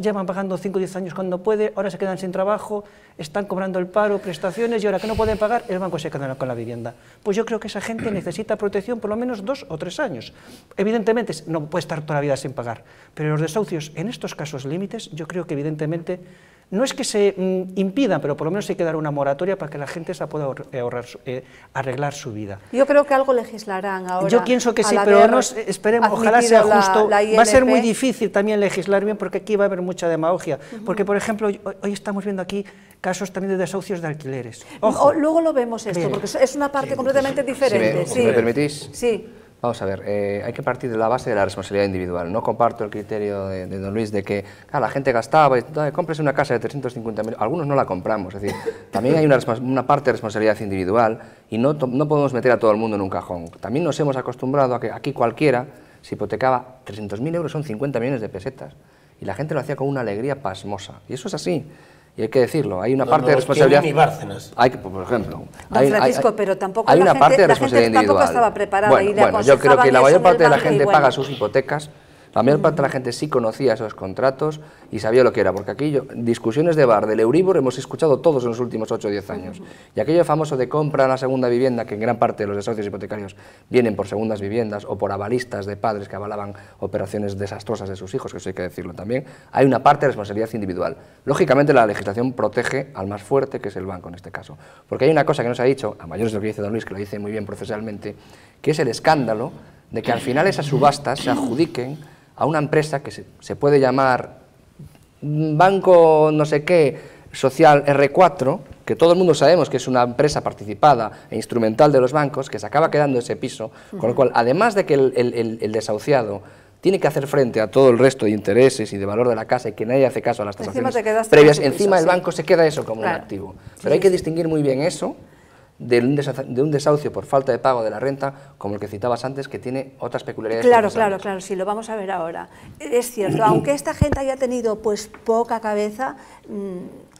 Llevan pagando 5 o 10 años cuando puede, ahora se quedan sin trabajo, están cobrando el paro, prestaciones, y ahora que no pueden pagar, el banco se queda con la vivienda. Pues yo creo que esa gente necesita protección por lo menos 2 o 3 años. Evidentemente no puede estar toda la vida sin pagar, pero los desahucios en estos casos límites, yo creo que evidentemente no es que se impidan, pero por lo menos hay que dar una moratoria para que la gente se pueda arreglar su vida. Yo creo que algo legislarán ahora. Yo pienso que sí, pero no, esperemos, ojalá sea justo. Va a ser muy difícil también legislar bien, porque aquí va a haber mucha demagogia. Porque, por ejemplo, hoy estamos viendo aquí casos también de desahucios de alquileres. Ojo. Luego lo vemos esto, porque es una parte completamente diferente. Si me permitís. Sí. Vamos a ver, hay que partir de la base de la responsabilidad individual. No comparto el criterio de don Luis de que la gente gastaba y cómprese una casa de 350.000, algunos no la compramos, es decir, también hay una parte de responsabilidad individual y no podemos meter a todo el mundo en un cajón. También nos hemos acostumbrado a que aquí cualquiera se hipotecaba 300.000 euros, son 50 millones de pesetas, y la gente lo hacía con una alegría pasmosa, y eso es así. Y hay que decirlo, hay una parte de responsabilidad. Hay que, por ejemplo, pero tampoco hay una parte de responsabilidad individual. Estaba preparada bueno, yo creo que la mayor parte de la gente paga sus hipotecas. La mayor parte de la gente sí conocía esos contratos y sabía lo que era, porque aquí discusiones de bar del Euribor hemos escuchado todos en los últimos 8 o 10 años. Y aquello famoso de compra a la segunda vivienda, que en gran parte de los desahucios hipotecarios vienen por segundas viviendas o por avalistas de padres que avalaban operaciones desastrosas de sus hijos, que eso hay que decirlo también, hay una parte de responsabilidad individual. Lógicamente la legislación protege al más fuerte, que es el banco en este caso. Porque hay una cosa que no se ha dicho, a mayores de lo que dice don Luis, que lo dice muy bien procesalmente, que es el escándalo de que al final esas subastas se adjudiquen a una empresa que se puede llamar Banco no sé qué Social R4, que todo el mundo sabemos que es una empresa participada e instrumental de los bancos, que se acaba quedando ese piso, con lo cual, además de que el desahuciado tiene que hacer frente a todo el resto de intereses y de valor de la casa y que nadie hace caso a las tasaciones previas, encima el banco se queda eso como un activo. Pero hay que distinguir muy bien eso de un desahucio por falta de pago de la renta, como el que citabas antes, que tiene otras peculiaridades. Claro, sí, lo vamos a ver ahora. Es cierto, aunque esta gente haya tenido pues poca cabeza,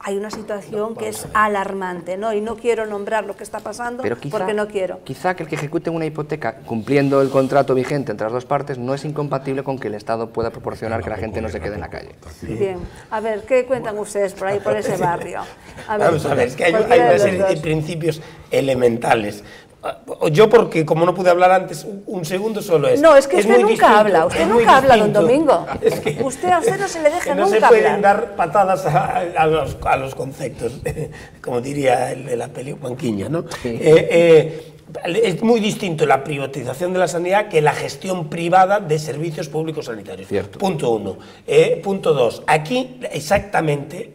hay una situación que es alarmante, ¿no? Y no quiero nombrar lo que está pasando porque no quiero. Quizá que el que ejecute una hipoteca cumpliendo el contrato vigente entre las dos partes no es incompatible con que el Estado pueda proporcionar que la gente no se quede en la calle. Bien, a ver, ¿qué cuentan ustedes por ahí, por ese barrio? Vamos a ver, es que hay una serie de principios elementales. Yo, porque como no pude hablar antes, un segundo solo es. No, es que usted nunca habla, don Domingo. Es que usted a usted no se le deja nunca hablar. No se pueden dar patadas a los conceptos, como diría el de la peli Manquiña, ¿no? Es muy distinto la privatización de la sanidad que la gestión privada de servicios públicos sanitarios. Cierto. Punto 1. Punto 2. Aquí exactamente,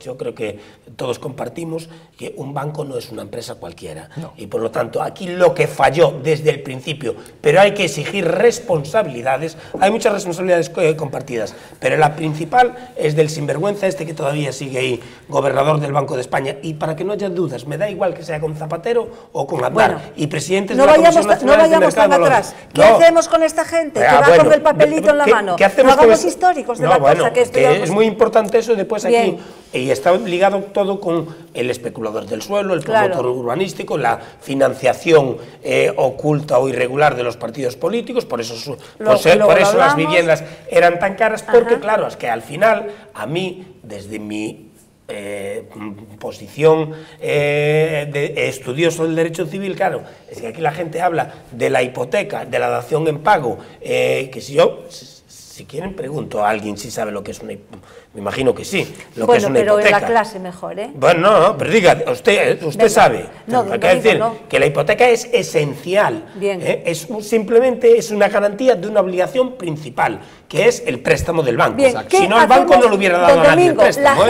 yo creo que todos compartimos que un banco no es una empresa cualquiera. No. Y por lo tanto, aquí lo que falló desde el principio, pero hay que exigir responsabilidades, hay muchas responsabilidades compartidas, pero la principal es del sinvergüenza este que todavía sigue ahí, gobernador del Banco de España. Y para que no haya dudas, me da igual que sea con Zapatero o con Aznar. Y presidentes de la Comisión Nacional del Mercado tan atrás. ¿Qué hacemos con esta gente que va con el papelito en la mano? ¿Qué hacemos no hagamos históricos de la cosa que es muy importante eso después aquí. Y está ligado todo con el especulador del suelo, el promotor urbanístico, la financiación oculta o irregular de los partidos políticos, por eso las viviendas eran tan caras, porque claro, es que al final, a mí, desde mi posición de estudioso del derecho civil, claro, es que aquí la gente habla de la hipoteca, de la dación en pago, que si quieren pregunto a alguien si sabe lo que es una hipoteca. Me imagino que sí, lo que es una hipoteca. Pero en la clase mejor, ¿eh? Bueno, no, pero diga, usted sabe. Hay que decir que la hipoteca es esencial. Bien. Simplemente es una garantía de una obligación principal, que es el préstamo del banco. Bien, si no, el banco no lo hubiera dado a nadie el préstamo.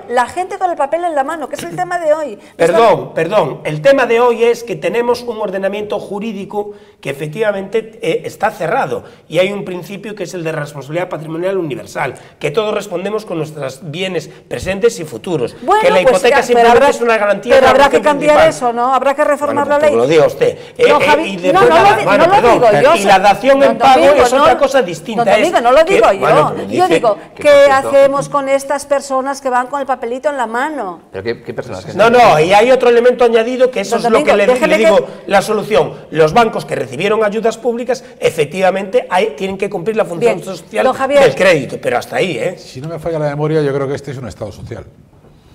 La gente con el papel en la mano, que es el tema de hoy. Perdón, el tema de hoy es que tenemos un ordenamiento jurídico que efectivamente está cerrado, y hay un principio que es el de responsabilidad patrimonial universal, que todos respondemos con nuestros bienes presentes y futuros. Bueno, que la hipoteca simplemente es una garantía. Pero habrá que cambiar eso, ¿no? Habrá que reformar la ley. Lo diga usted. No, Javi, no lo digo yo. Y la dación en pago es otra cosa distinta. No lo digo yo. Yo digo, ¿qué hacemos con estas personas que van con el papelito en la mano? ¿Pero qué personas? No, y hay otro elemento añadido, que eso es lo que le digo, la solución. Los bancos que recibieron ayudas públicas, efectivamente, tienen que cumplir la función social del crédito, pero hasta ahí, Si no me falla la memoria, yo creo que este es un Estado social.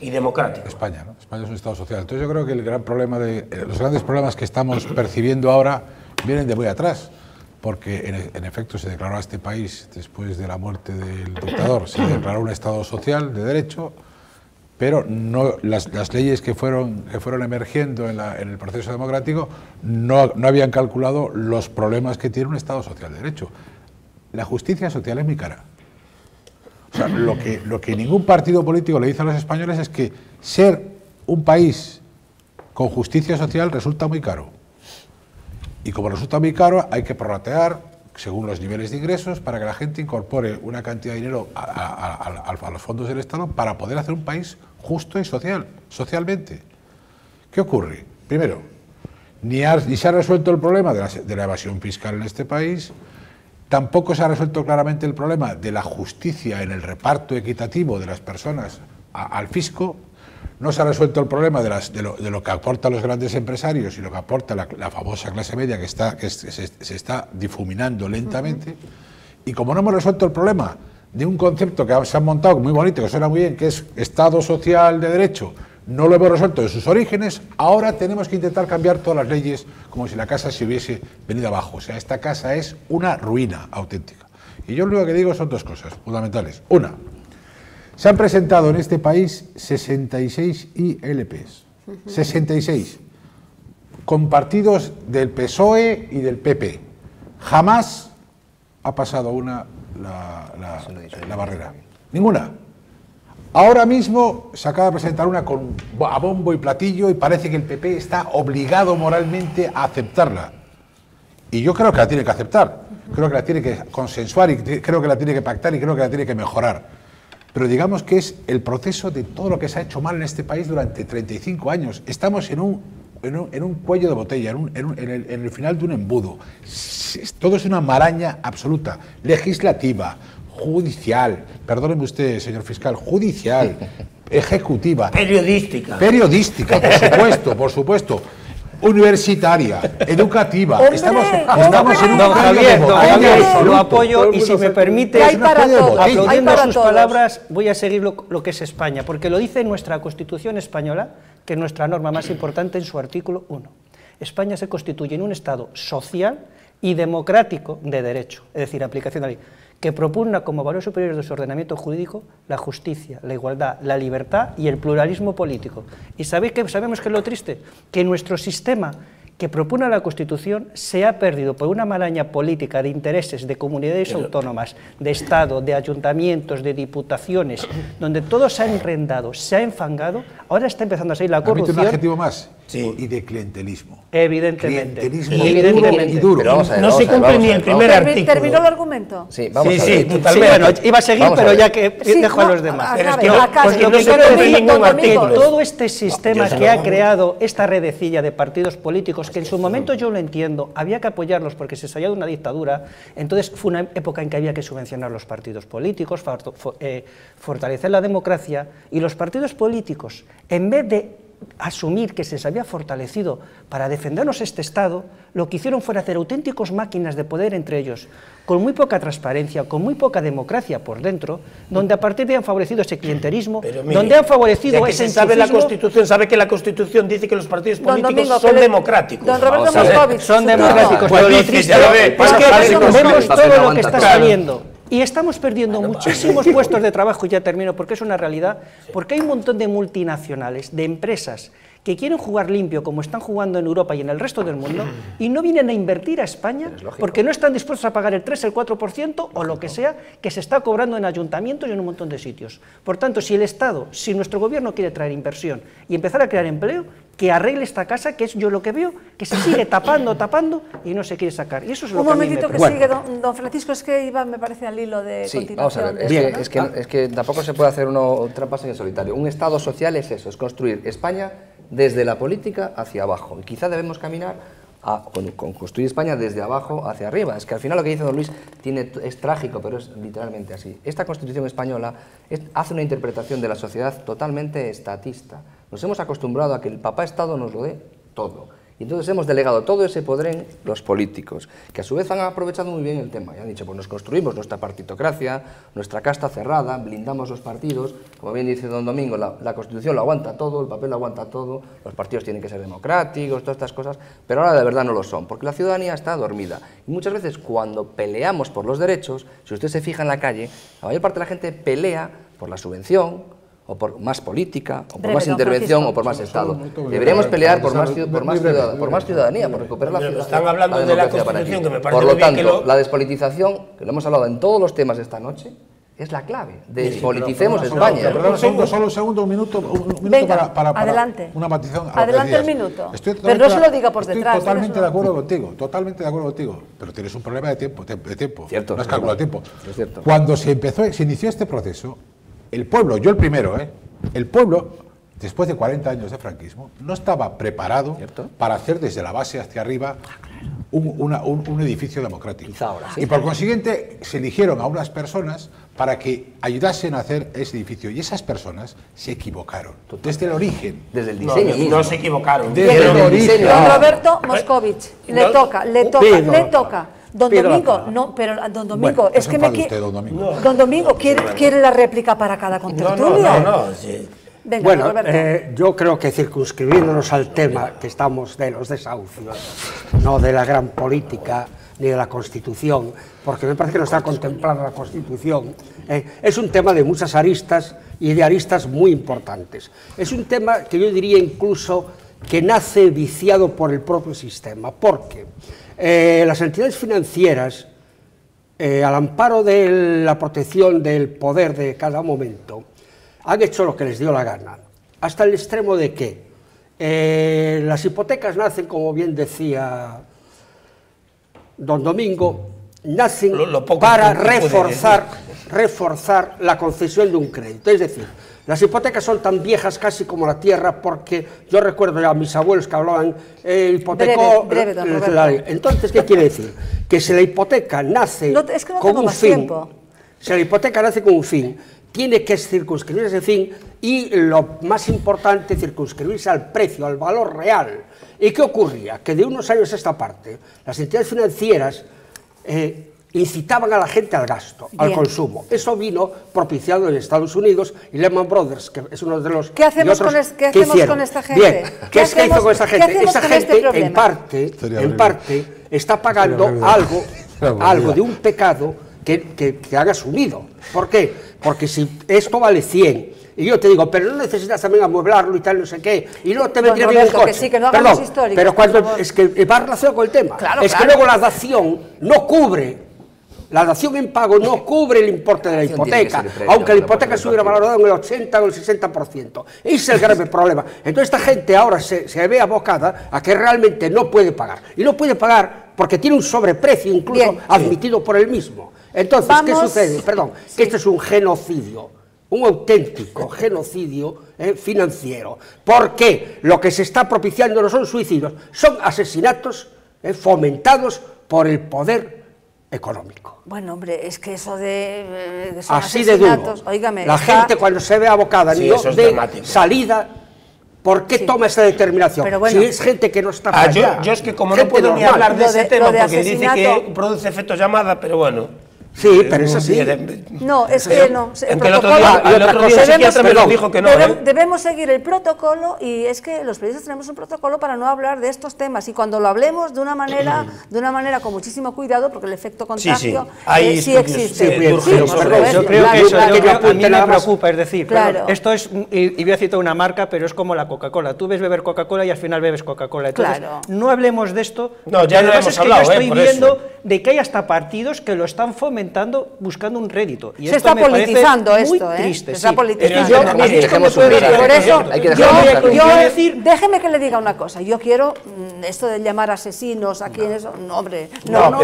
Y democrático. España, ¿no? España es un Estado social. Entonces yo creo que los grandes problemas que estamos percibiendo ahora vienen de muy atrás, porque en efecto se declaró a este país, después de la muerte del dictador, se declaró un Estado social de derecho, pero no, las leyes que fueron emergiendo en el proceso democrático no habían calculado los problemas que tiene un Estado social de derecho. La justicia social es muy cara. O sea, lo que ningún partido político le dice a los españoles es que ser un país con justicia social resulta muy caro. Y como resulta muy caro, hay que prorratear según los niveles de ingresos para que la gente incorpore una cantidad de dinero a los fondos del Estado para poder hacer un país justo y socialmente. ¿Qué ocurre? Primero, ni se ha resuelto el problema de la evasión fiscal en este país. Tampoco se ha resuelto claramente el problema de la justicia en el reparto equitativo de las personas al fisco. No se ha resuelto el problema de lo que aportan los grandes empresarios y lo que aporta la famosa clase media que se está difuminando lentamente. Y como no hemos resuelto el problema de un concepto que se han montado muy bonito, que suena muy bien, que es Estado social de derecho, no lo hemos resuelto de sus orígenes, ahora tenemos que intentar cambiar todas las leyes como si la casa se hubiese venido abajo. O sea, esta casa es una ruina auténtica. Y yo lo único que digo son dos cosas fundamentales. Una, se han presentado en este país 66 ILPs, 66, con partidos del PSOE y del PP. Jamás ha pasado la barrera. Ninguna. Ahora mismo se acaba de presentar una a bombo y platillo y parece que el PP está obligado moralmente a aceptarla. Y yo creo que la tiene que aceptar, creo que la tiene que consensuar y creo que la tiene que pactar y creo que la tiene que mejorar. Pero digamos que es el proceso de todo lo que se ha hecho mal en este país durante 35 años. Estamos en un cuello de botella, en el final de un embudo. Todo es una maraña absoluta, legislativa, judicial, perdóneme usted, señor fiscal, judicial, ejecutiva. Periodística. Periodística, por supuesto. Universitaria, educativa. Hombre, estamos en un don Javier, lo apoyo y si me permite, aplaudiendo sus palabras, voy a seguir lo que es España, porque lo dice nuestra Constitución española, que es nuestra norma más importante en su artículo 1. España se constituye en un Estado social y democrático de derecho, es decir, aplicación de la ley. que propugna como valores superiores de su ordenamiento jurídico la justicia, la igualdad, la libertad y el pluralismo político. ¿Y sabemos qué es lo triste? Que nuestro sistema que propone la Constitución se ha perdido por una maraña política de intereses de comunidades autónomas, de Estado, de ayuntamientos, de diputaciones, donde todo se ha enrendado, se ha enfangado, ahora está empezando a salir la corrupción. Un adjetivo más, y de clientelismo. Evidentemente. Clientelismo Evidentemente. y duro. No se cumple ni el primer artículo. ¿Terminó el argumento? Sí, vamos a ver. Sí, bueno, iba a seguir, pero ya que dejo a los demás. Pues lo que quiero decir ningún artículo. Todo este sistema que ha creado esta redecilla de partidos políticos, que en su momento yo lo entiendo, había que apoyarlos porque se salía de una dictadura, entonces fue una época en que había que subvencionar los partidos políticos, fortalecer la democracia, y los partidos políticos, en vez de asumir que se les había fortalecido para defendernos este Estado, lo que hicieron fue hacer auténticos máquinas de poder entre ellos, con muy poca transparencia, con muy poca democracia por dentro, donde a partir de ahí han favorecido ese clientelismo, donde han favorecido ese sabe la Constitución, sabe que la Constitución dice que los partidos políticos son democráticos. Don Roberto Moscovich, son democráticos, pero lo triste es que vemos todo lo que está saliendo. Y estamos perdiendo muchísimos puestos de trabajo, y ya termino, porque es una realidad, porque hay un montón de multinacionales, de empresas, que quieren jugar limpio como están jugando en Europa y en el resto del mundo, y no vienen a invertir a España porque no están dispuestos a pagar el 3, el 4% o lo que sea que se está cobrando en ayuntamientos y en un montón de sitios. Por tanto, si el Estado, si nuestro gobierno quiere traer inversión y empezar a crear empleo, que arregle esta casa, que es yo lo que veo, que se sigue tapando y no se quiere sacar. Y eso es lo que a mí me preocupa. Un momentito que sigue don Francisco, es que iba, me parece, al hilo de continuación. Vamos a ver, es que tampoco se puede hacer trampas en el solitario. Un Estado social es eso, es construir España desde la política hacia abajo. Y quizá debemos caminar con construir España desde abajo hacia arriba. Es que al final lo que dice don Luis es trágico, pero es literalmente así. Esta Constitución española hace una interpretación de la sociedad totalmente estatista. Nos hemos acostumbrado a que el papá Estado nos lo dé todo. Y entonces hemos delegado todo ese poder en los políticos, que a su vez han aprovechado muy bien el tema. Y han dicho, pues nos construimos nuestra partitocracia, nuestra casta cerrada, blindamos los partidos. Como bien dice don Domingo, la Constitución lo aguanta todo, el papel lo aguanta todo, los partidos tienen que ser democráticos, todas estas cosas, pero ahora de verdad no lo son, porque la ciudadanía está dormida. Y muchas veces cuando peleamos por los derechos, si usted se fija en la calle, la mayor parte de la gente pelea por la subvención, o por más política, o por más intervención, o por más Estado. Deberíamos pelear por más ciudadanía, por recuperar la ciudadanía. Están hablando de la Constitución, que me parece muy bien. Por lo tanto, que la despolitización, que lo hemos hablado en todos los temas de esta noche, es la clave. Despoliticemos España. Solo un segundo, un minuto para adelante. Una matización. Adelante el minuto. Pero no se lo diga por detrás. Estoy totalmente de acuerdo contigo, pero tienes un problema de tiempo. Cierto, no has calculado el tiempo. Es cierto. Cuando se inició este proceso, el pueblo, yo el primero, el pueblo, después de 40 años de franquismo, no estaba preparado para hacer desde la base hacia arriba un edificio democrático. Quizá ahora, sí. Y por consiguiente se eligieron a unas personas para que ayudasen a hacer ese edificio, y esas personas se equivocaron desde el origen. Desde el diseño. No se equivocaron. Desde el origen. Don Roberto Moscovich, le toca. Don Domingo, no, pero don Domingo, es que me quiere. Don Domingo, ¿quiere la réplica para cada contertulio? No, sí. Venga, bueno, Roberto. yo creo que circunscribiéndonos al tema que estamos de los desahucios, no de la gran política ni de la Constitución, porque me parece que no está contemplada la Constitución, es un tema de muchas aristas y de aristas muy importantes. Es un tema que yo diría incluso que nace viciado por el propio sistema, porque las entidades financieras, al amparo de la protección del poder de cada momento, han hecho lo que les dio la gana, hasta el extremo de que las hipotecas nacen, como bien decía don Domingo, nacen para reforzar la concesión de un crédito. Es decir, las hipotecas son tan viejas casi como la tierra, porque yo recuerdo a mis abuelos que hablaban hipotecó. Breve, don Roberto. Entonces, ¿qué quiere decir? Que si la hipoteca nace con un fin, si la hipoteca nace con un fin, tiene que circunscribirse ese fin, y lo más importante, circunscribirse al precio, al valor real. ¿Y qué ocurría? Que de unos años a esta parte, las entidades financieras incitaban a la gente al gasto, al consumo. Eso vino propiciado en Estados Unidos, y Lehman Brothers, que es uno de los... ¿Qué hacemos con esta gente? Bien, ¿qué hizo con esta gente? Esta gente, en parte, está pagando algo de un pecado que han asumido. ¿Por qué? Porque si esto vale 100, y yo te digo, pero no necesitas también amueblarlo y tal, no sé qué, y no te metías bien el coche. Que sí, que no hagamos históricos, pero cuando es que va relacionado con el tema, que luego la dación no cubre, la dación en pago no cubre el importe de la hipoteca, aunque la hipoteca se hubiera valorado en el 80 o el 60%. Ese es el grave problema. Entonces esta gente ahora se ve abocada a que realmente no puede pagar. Y no puede pagar porque tiene un sobreprecio incluso admitido por él mismo. Entonces, ¿qué sucede? Perdón, que esto es un genocidio. Un auténtico genocidio financiero. Porque lo que se está propiciando no son suicidios, son asesinatos fomentados por el poder económico. Bueno, hombre, es que eso de así de duro. Óigame, la gente cuando se ve abocada de salida, ¿por qué toma esa determinación? Bueno, si es gente que no está para allá. Yo es que como no puedo ni hablar de ese tema porque dice que produce efecto llamada, pero bueno. Sí, pero es así. No, es que no. El otro día el psiquiatra me lo dijo que no. Debemos seguir el protocolo y es que los periodistas tenemos un protocolo para no hablar de estos temas y cuando lo hablemos de una manera con muchísimo cuidado porque el efecto contagio sí existe. Yo creo que eso a mí me preocupa, es decir, esto es, y voy a citar una marca, pero es como la Coca-Cola. Tú ves beber Coca-Cola y al final bebes Coca-Cola. Entonces, no hablemos de esto. No, ya lo hemos hablado, yo estoy viendo de que hay hasta partidos que lo están fomentando buscando un rédito. Y se está politizando esto, muy triste. Se está politizando. Por eso, déjeme que le diga una cosa. Yo quiero esto de llamar asesinos a quienes... No, hombre, no.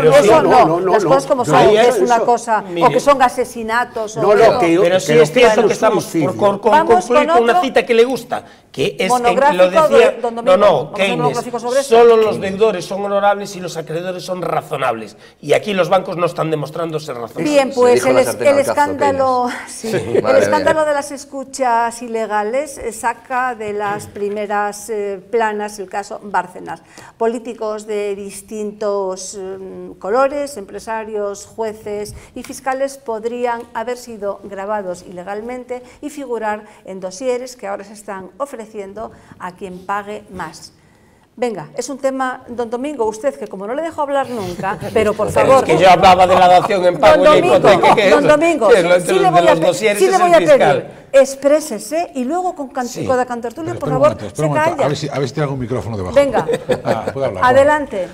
Las cosas como son, que es una cosa... O que son asesinatos. Pero sí es cierto que estamos por concluir con una cita que le gusta, que es que lo decía... No, Keynes, solo los deudores son honorables y los acreedores son razonables. Y aquí los bancos no están demostrando ser razonables. Bien, pues el escándalo de las escuchas ilegales saca de las primeras planas el caso Bárcenas. Políticos de distintos colores, empresarios, jueces y fiscales podrían haber sido grabados ilegalmente y figurar en dosieres que ahora se están ofreciendo a quien pague más. Venga, es un tema, don Domingo, usted que como no le dejo hablar nunca, pero por favor... Es que yo hablaba de la dación en pago y la hipoteca. Don Domingo, sí le voy a pedir, exprésese y luego con la cantertulia, por favor, se calla. A ver si tiene algún micrófono debajo. Venga, adelante.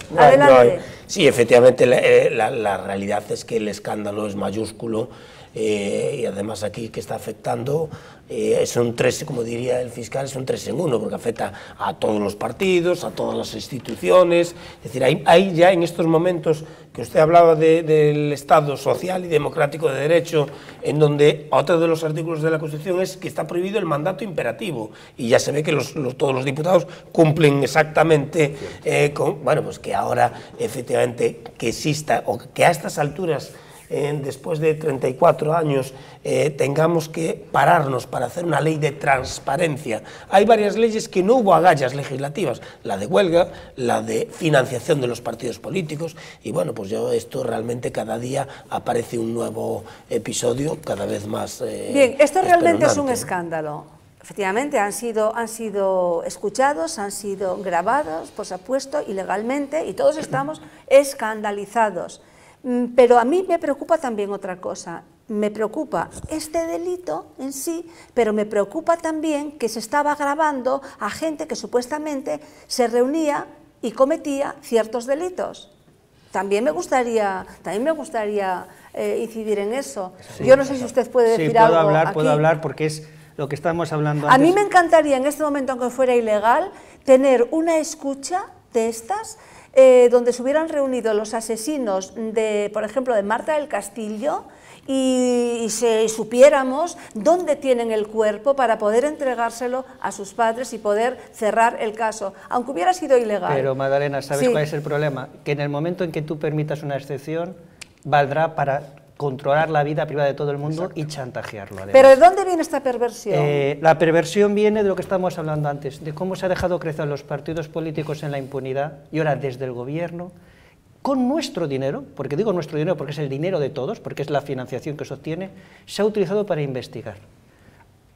Sí, efectivamente, la realidad es que el escándalo es mayúsculo y además aquí que está afectando... son tres, como diría el fiscal, son 3 en 1, porque afecta a todos los partidos, a todas las instituciones. Es decir, hay ya en estos momentos que usted hablaba del Estado social y democrático de derecho, en donde otro de los artículos de la Constitución es que está prohibido el mandato imperativo, y ya se ve que todos los diputados cumplen exactamente bueno, pues que ahora efectivamente que exista, o que a estas alturas después de 34 años tengamos que pararnos para hacer una ley de transparencia. Hay varias leyes que no hubo agallas legislativas, la de huelga, la de financiación de los partidos políticos, y bueno, pues esto realmente cada día aparece un nuevo episodio cada vez más Bien, esto realmente es un escándalo. Efectivamente, han sido escuchados, han sido grabados, por supuesto, ilegalmente, y todos estamos escandalizados. Pero a mí me preocupa también otra cosa. Me preocupa este delito en sí, pero me preocupa también que se estaba grabando a gente que supuestamente se reunía y cometía ciertos delitos. También me gustaría incidir en eso. Sí. Yo no sé si usted puede decir algo aquí. Puedo hablar porque es lo que estamos hablando antes. A mí me encantaría en este momento, aunque fuera ilegal, tener una escucha de estas donde se hubieran reunido los asesinos de, por ejemplo, de Marta del Castillo y supiéramos dónde tienen el cuerpo para poder entregárselo a sus padres y poder cerrar el caso, aunque hubiera sido ilegal. Pero, Madalena, ¿sabes cuál es el problema? Que en el momento en que tú permitas una excepción, valdrá para controlar la vida privada de todo el mundo. Exacto. Y chantajearlo. Además. ¿Pero de dónde viene esta perversión? La perversión viene de lo que estamos hablando antes, de cómo se ha dejado crecer los partidos políticos en la impunidad y ahora desde el gobierno, con nuestro dinero, porque digo nuestro dinero porque es el dinero de todos, porque es la financiación que se obtiene, se ha utilizado para investigar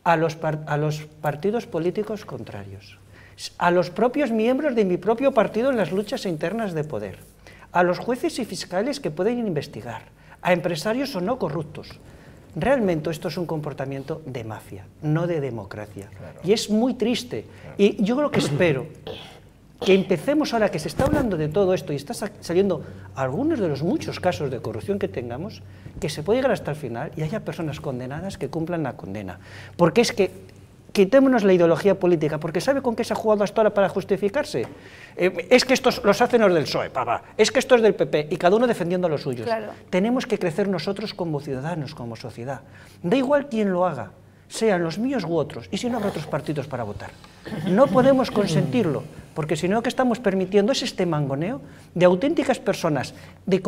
a los partidos políticos contrarios, a los propios miembros de mi propio partido en las luchas internas de poder, a los jueces y fiscales que pueden investigar, a empresarios o no corruptos. Realmente esto es un comportamiento de mafia, no de democracia. Claro. Y es muy triste. Claro. Y yo creo que espero que empecemos, ahora que se está hablando de todo esto y está saliendo algunos de los muchos casos de corrupción que tengamos, que se pueda llegar hasta el final y haya personas condenadas que cumplan la condena. Porque es que quitémonos la ideología política, porque ¿sabe con qué se ha jugado hasta ahora para justificarse? Es que estos los hacen los del PSOE, papá, es que esto es del PP, y cada uno defendiendo a los suyos. Claro. Tenemos que crecer nosotros como ciudadanos, como sociedad. Da igual quién lo haga, sean los míos u otros, y si no habrá otros partidos para votar. No podemos consentirlo, porque si no, que estamos permitiendo es este mangoneo de auténticas personas de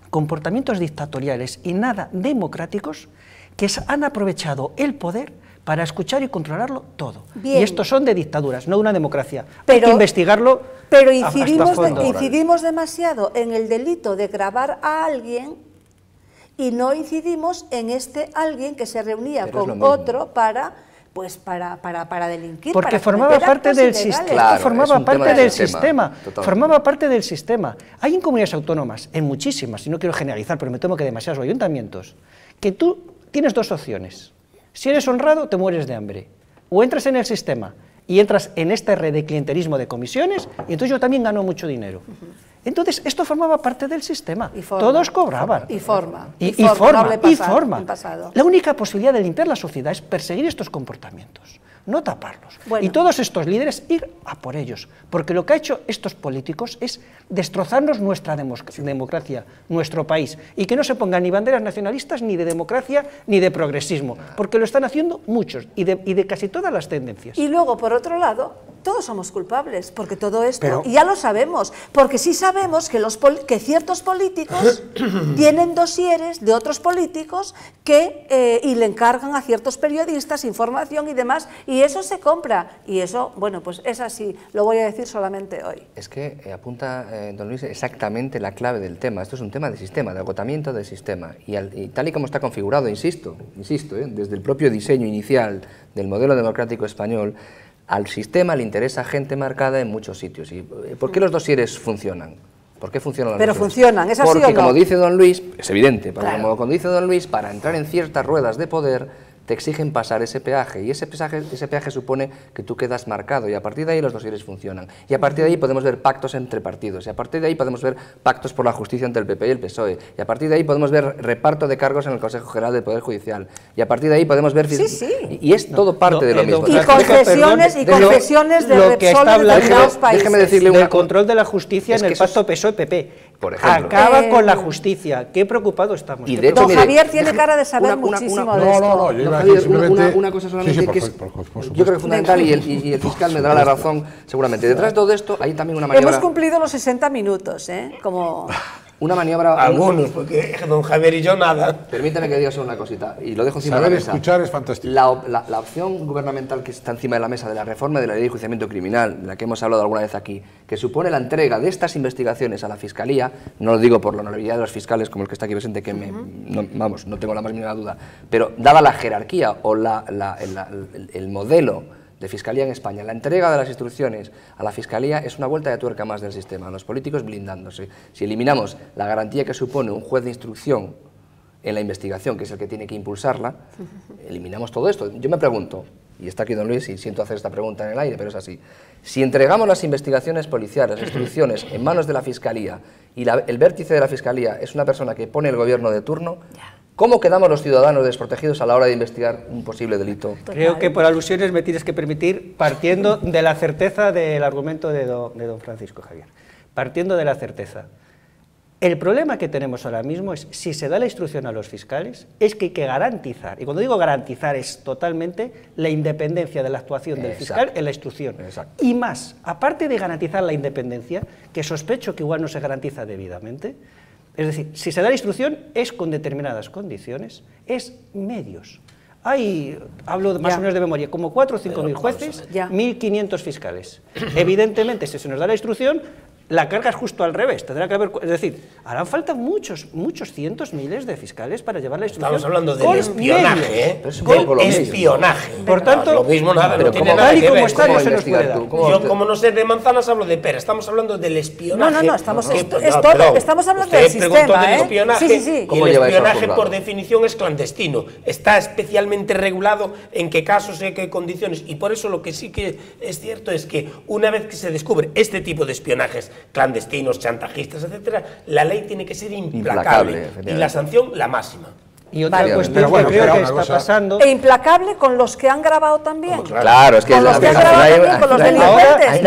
comportamientos dictatoriales y nada democráticos, que han aprovechado el poder para escuchar y controlarlo todo. Bien. Y estos son de dictaduras, no de una democracia. Hay que investigarlo. Pero incidimos demasiado en el delito de grabar a alguien y no incidimos en este alguien que se reunía con otro para delinquir. Porque formaba parte del sistema. Claro, formaba parte del sistema. Formaba parte del sistema. Hay en comunidades autónomas, en muchísimas, y no quiero generalizar, pero me temo que demasiados ayuntamientos, que tú tienes dos opciones. Si eres honrado, te mueres de hambre. O entras en el sistema y entras en esta red de clientelismo de comisiones, y entonces yo también gano mucho dinero. Entonces, esto formaba parte del sistema. Todos cobraban. Y forma. La única posibilidad de limpiar la sociedad es perseguir estos comportamientos, no taparlos. Bueno. Y todos estos líderes ir a por ellos, porque lo que han hecho estos políticos es destrozarnos nuestra democracia, nuestro país, y que no se pongan ni banderas nacionalistas, ni de democracia, ni de progresismo, porque lo están haciendo muchos, y de casi todas las tendencias. Y luego, por otro lado, todos somos culpables, porque todo esto, y ya lo sabemos, porque sí sabemos que ciertos políticos tienen dosieres de otros políticos y le encargan a ciertos periodistas información y demás, y eso se compra, y eso, bueno, pues es así, lo voy a decir solamente hoy. Es que apunta, don Luis, exactamente la clave del tema. Esto es un tema de sistema, de agotamiento del sistema, y tal y como está configurado, insisto, desde el propio diseño inicial del modelo democrático español, al sistema le interesa gente marcada en muchos sitios. ¿Y por qué los dosieres funcionan? ¿Por qué funcionan los dosieres? Pero funcionan, ¿es así o no? Porque, como dice don Luis, es evidente, claro. Como dice don Luis, para entrar en ciertas ruedas de poder te exigen pasar ese peaje, y ese peaje supone que tú quedas marcado, y a partir de ahí los dosieres funcionan, y a partir de ahí podemos ver pactos entre partidos, y a partir de ahí podemos ver pactos por la justicia entre el PP y el PSOE, y a partir de ahí podemos ver reparto de cargos en el Consejo General del Poder Judicial, y a partir de ahí podemos ver... Y es todo parte de lo mismo. Y concesiones de Repsol en determinados países. Déjeme decirle del control de la justicia en el pacto PSOE-PP. Por ejemplo. Acaba con la justicia. Qué preocupados estamos. Y de hecho, don Javier tiene cara de saber muchísimo de esto. Una cosa solamente que es, yo creo que fundamental, y el fiscal me dará la razón seguramente. Detrás de todo esto hay también una maniobra... Hemos cumplido los 60 minutos, como... Una maniobra... Algunos, porque don Javier y yo nada. Permítame que diga solo una cosita, y lo dejo encima de la mesa. Saber escuchar es fantástico. La opción gubernamental que está encima de la mesa de la reforma de la ley de enjuiciamiento criminal, de la que hemos hablado alguna vez aquí, que supone la entrega de estas investigaciones a la Fiscalía, no lo digo por la honorabilidad de los fiscales como el que está aquí presente, que no tengo la más mínima duda, pero dada la jerarquía o el modelo de Fiscalía en España, la entrega de las instrucciones a la Fiscalía es una vuelta de tuerca más del sistema, los políticos blindándose. Si eliminamos la garantía que supone un juez de instrucción en la investigación, que es el que tiene que impulsarla, eliminamos todo esto. Yo me pregunto, y está aquí don Luis, y siento hacer esta pregunta en el aire, pero es así, si entregamos las investigaciones policiales, las instrucciones en manos de la Fiscalía, y el vértice de la Fiscalía es una persona que pone el gobierno de turno, ¿cómo quedamos los ciudadanos desprotegidos a la hora de investigar un posible delito? Creo que por alusiones me tienes que permitir, partiendo de la certeza del argumento de don Francisco Javier, partiendo de la certeza. El problema que tenemos ahora mismo es, si se da la instrucción a los fiscales, es que hay que garantizar, y cuando digo garantizar es totalmente la independencia de la actuación del fiscal en la instrucción. Exacto. Y más, aparte de garantizar la independencia, que sospecho que igual no se garantiza debidamente, es decir, si se da la instrucción es con determinadas condiciones, es medios. Hablo más o menos de memoria, como 4 o 5 mil jueces, 1.500 fiscales. Evidentemente, si se nos da la instrucción, la carga es justo al revés, tendrá que haber, es decir, harán falta muchos cientos, miles de fiscales para llevar la instrucción. Estamos hablando del espionaje, ¿eh? Del espionaje. Por tanto, lo mismo nada, no tiene nada que ver. Yo, como no sé de manzanas, hablo de peras. Estamos hablando del espionaje. No, estamos hablando del sistema, del espionaje, sí. Y el espionaje, por definición, es clandestino. Está especialmente regulado en qué casos y en qué condiciones. Y por eso lo que sí que es cierto es que una vez que se descubre este tipo de espionajes clandestinos, chantajistas, etcétera, la ley tiene que ser implacable y la sanción la máxima. Y otra cuestión que creo que está pasando... E implacable con los que han grabado también. Claro, es que... Con los que han grabado también, con los delincuentes.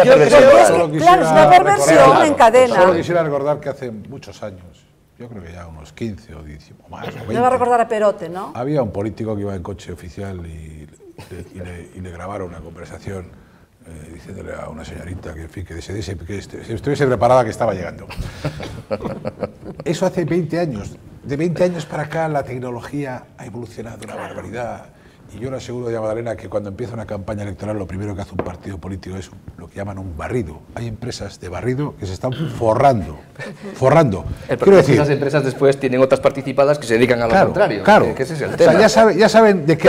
Claro, es una perversión en cadena. Solo quisiera recordar que hace muchos años, yo creo que ya unos 15 o 10 o más, o 20, me va a recordar a Perote, ¿no? Había un político que iba en coche oficial y le grabaron una conversación diciéndole a una señorita que estuviese preparada, que estaba llegando. Eso hace 20 años. De 20 años para acá la tecnología ha evolucionado una barbaridad. Y yo le aseguro a Magdalena que cuando empieza una campaña electoral lo primero que hace un partido político es lo que llaman un barrido. Hay empresas de barrido que se están forrando. Quiero decir, esas empresas después tienen otras participadas que se dedican a lo contrario. Claro, que ese es el tema. O sea, ya saben de qué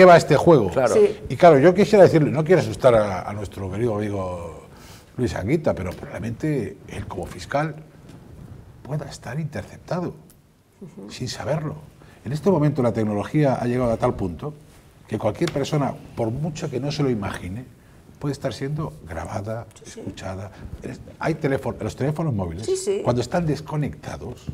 va este juego. Claro. Sí. Y claro, yo quisiera decirle, no quiero asustar a nuestro querido amigo Luis Anguita, pero probablemente él como fiscal pueda estar interceptado sin saberlo. En este momento la tecnología ha llegado a tal punto que cualquier persona, por mucho que no se lo imagine, puede estar siendo grabada, escuchada. Hay los teléfonos móviles, cuando están desconectados,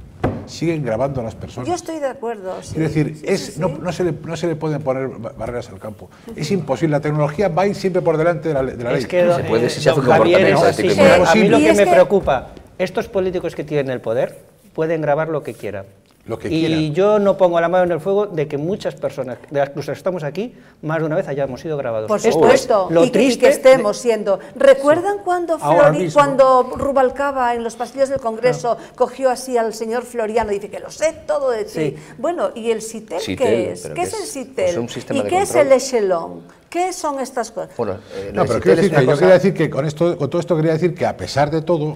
siguen grabando a las personas. Yo estoy de acuerdo. Es decir, no se le pueden poner barreras al campo. Es imposible. La tecnología va a ir siempre por delante de la ley. Es que, se puede, si se hace un Javier, comportamiento ético. A mí lo que me preocupa, estos políticos que tienen el poder pueden grabar lo que quieran. Y yo no pongo la mano en el fuego de que muchas personas, de las que estamos aquí, más de una vez hayamos sido grabados. Por supuesto, y que estemos siendo. ¿Recuerdan cuando Rubalcaba en los pasillos del Congreso cogió así al señor Floriano y dice que lo sé todo de ti? Sí. Bueno, ¿y el CITEL qué es? ¿Qué es el CITEL? ¿Y qué es el Echelon? ¿Qué son estas cosas? Bueno, pero yo quería decir que con todo esto quería decir que a pesar de todo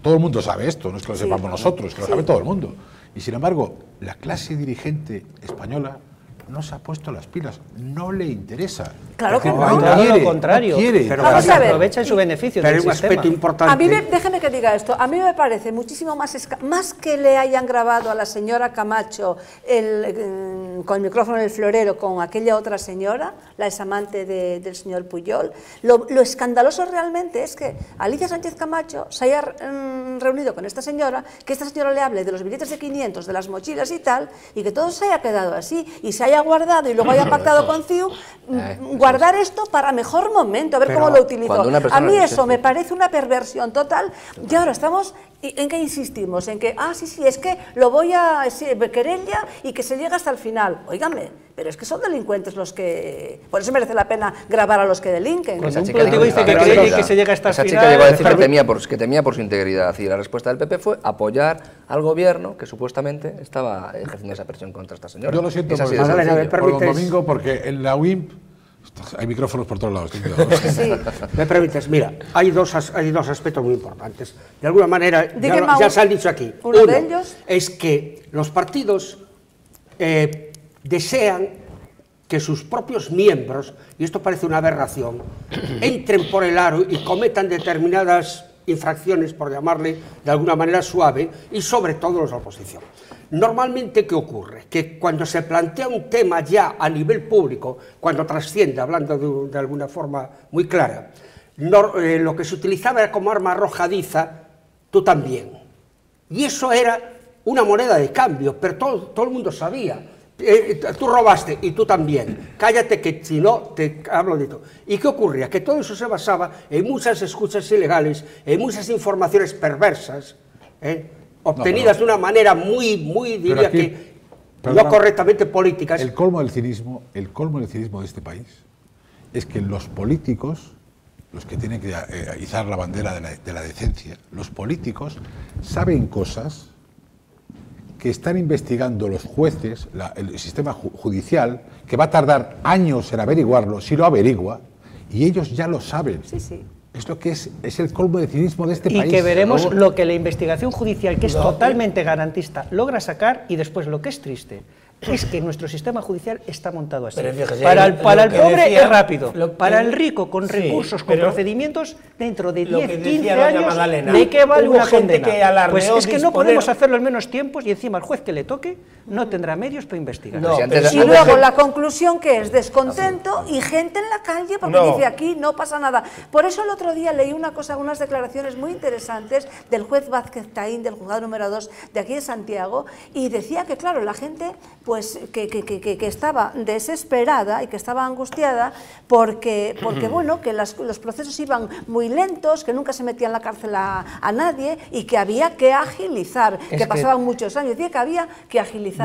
el mundo sabe esto, no es que lo sepamos nosotros, que lo sabe todo el mundo. Y sin embargo, la clase dirigente española no se ha puesto las pilas, no le interesa. Claro que no. Todo lo contrario. No quiere. Pero aprovecha en su beneficio. Pero hay un aspecto importante. A mí, déjeme que diga esto, a mí me parece muchísimo más que le hayan grabado a la señora Camacho con el micrófono en el florero con aquella otra señora, la examante del señor Pujol. Lo escandaloso realmente es que Alicia Sánchez Camacho se haya reunido con esta señora, que esta señora le hable de los billetes de 500, de las mochilas y tal, y que todo se haya quedado así, y se haya guardado y luego haya pactado con CIU, guardar esto para mejor momento, a ver cómo lo utilizo. A mí eso me parece una perversión total. Y ahora estamos, ¿en qué insistimos? En que, sí, es que lo voy a querer ya y que se llegue hasta el final. Óigame, pero es que son delincuentes los que... Por eso merece la pena grabar a los que delinquen. Cuando un político dice que cree que se llega hasta el final... Esa chica llegó a decir que temía por su integridad, y la respuesta del PP fue apoyar al gobierno que supuestamente estaba ejerciendo esa presión contra esta señora. Yo lo siento por domingo, porque en la UIMP hay micrófonos por todos lados. Sí. Me permites, mira, hay dos aspectos muy importantes. De alguna manera, ya se han dicho aquí. Uno de ellos es que los partidos desean que sus propios miembros, y esto parece una aberración, entren por el aro y cometan determinadas infracciones, por llamarle de alguna manera suave, y sobre todo los de la oposición. Normalmente, ¿qué ocurre? Que cuando se plantea un tema ya a nivel público, cuando trasciende, hablando de alguna forma muy clara, lo que se utilizaba era como arma arrojadiza, tú también. Y eso era una moneda de cambio, pero todo el mundo sabía. Tú robaste y tú también. Cállate que si no te hablo de todo. ¿Y qué ocurría? Que todo eso se basaba en muchas escuchas ilegales, en muchas informaciones perversas, obtenidas de una manera muy diría aquí, que no correctamente políticas. El colmo del cinismo de este país es que los políticos, los que tienen que izar la bandera de la decencia, los políticos saben cosas que están investigando los jueces, el sistema judicial, que va a tardar años en averiguarlo, si lo averigua, y ellos ya lo saben. Sí. es lo que es el colmo de cinismo de este país. Y que veremos lo que la investigación judicial, que es totalmente garantista, logra sacar, y después lo que es triste es que nuestro sistema judicial está montado así. Fíjese, para el pobre es rápido, para el rico con recursos, con procedimientos, dentro de 10, 15 años, ¿de qué vale una condena? Pues es que no podemos hacerlo en menos tiempos y encima el juez que le toque no tendrá medios para investigar. Y luego la conclusión que es descontento y gente en la calle porque dice aquí no pasa nada. Por eso el otro día leí unas declaraciones muy interesantes del juez Vázquez Taín, del juzgado número 2 de aquí de Santiago, y decía que claro, la gente pues que estaba desesperada y que estaba angustiada porque bueno, que los procesos iban muy lentos, que nunca se metía en la cárcel a nadie y que había que agilizar, que pasaban muchos años, decía que había que agilizar.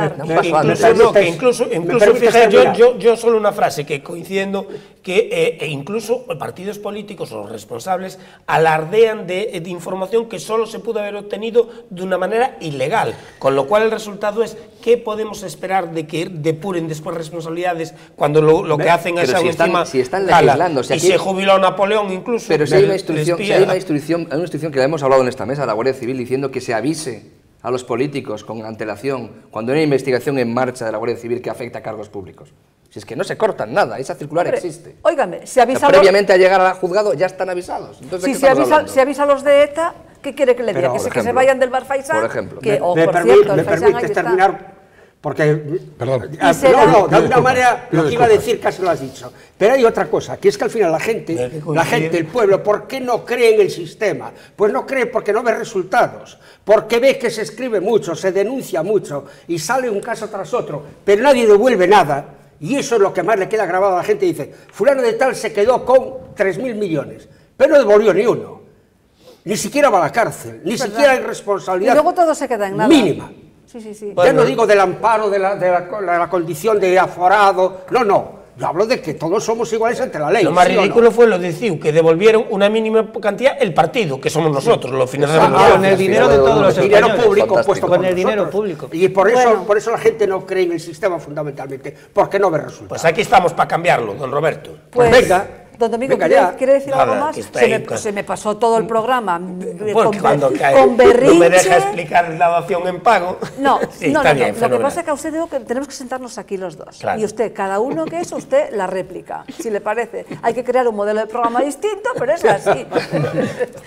Incluso fíjate, yo solo una frase que coincidiendo, que incluso partidos políticos o responsables alardean de información que solo se pudo haber obtenido de una manera ilegal, con lo cual el resultado es ¿qué podemos esperar de que depuren después responsabilidades cuando lo que hacen es encima si están legislando, y se jubiló Napoleón incluso? Pero si hay una instrucción que le hemos hablado en esta mesa a la Guardia Civil diciendo que se avise a los políticos con antelación cuando hay una investigación en marcha de la Guardia Civil que afecta a cargos públicos. Si es que no se cortan nada, esa circular existe. Óigame, se avisa previamente a llegar al juzgado ya están avisados. Entonces, si avisa a los de ETA, ¿qué quiere que le diga? Que se vayan del bar Faisán. Por ejemplo. ¿Me permites terminar? Porque, perdón. No, de alguna manera lo que iba a decir casi lo has dicho. Pero hay otra cosa, que es que al final la gente, el pueblo, ¿por qué no cree en el sistema? Pues no cree porque no ve resultados, porque ve que se escribe mucho, se denuncia mucho y sale un caso tras otro, pero nadie devuelve nada. Y eso es lo que más le queda grabado a la gente. Dice, fulano de tal se quedó con 3.000 millones, pero no devolvió ni uno. Ni siquiera va a la cárcel, ni siquiera hay responsabilidad. Y luego todo se queda en nada. Mínima. Sí. Ya no digo del amparo, de la condición de aforado, no. Yo hablo de que todos somos iguales ante la ley. Lo más ridículo fue lo de CIU, que devolvieron una mínima cantidad el partido, que somos nosotros, los financiamos. Con el dinero de todos los dinero público puesto con el dinero público. Y por eso la gente no cree en el sistema fundamentalmente, porque no ve resultados. Pues aquí estamos para cambiarlo, don Roberto. Pues venga. Don Domingo, ¿quiere decir algo más? Se me pasó todo el programa con berrinche. No me deja explicar la dación en pago. No. Lo que pasa es que a usted digo que tenemos que sentarnos aquí los dos. Claro. Y usted, cada uno que es, usted la réplica, si le parece. Hay que crear un modelo de programa distinto, pero es así.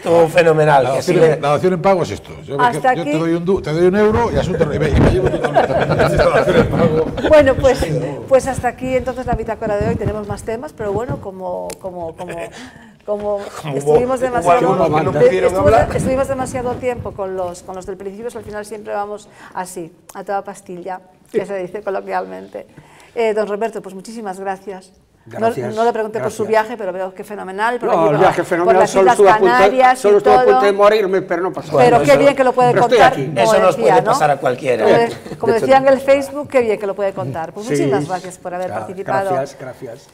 Todo fenomenal. La dación en pago es esto. Yo te doy un euro y asunto y me llevo Bueno, pues hasta aquí entonces la bitácora de hoy. Tenemos más temas, pero bueno, como estuvimos demasiado tiempo con los del principio, al final siempre vamos así, a toda pastilla, que se dice coloquialmente. Don Roberto, pues muchísimas gracias. No le pregunté por su viaje, pero veo que fenomenal. El viaje fenomenal, solo estuve a punto de morirme, pero no pasó. Pero qué bien que lo puede contar. Eso nos puede pasar a cualquiera. Como decían en el Facebook, qué bien que lo puede contar. Pues muchísimas gracias por haber participado. Gracias.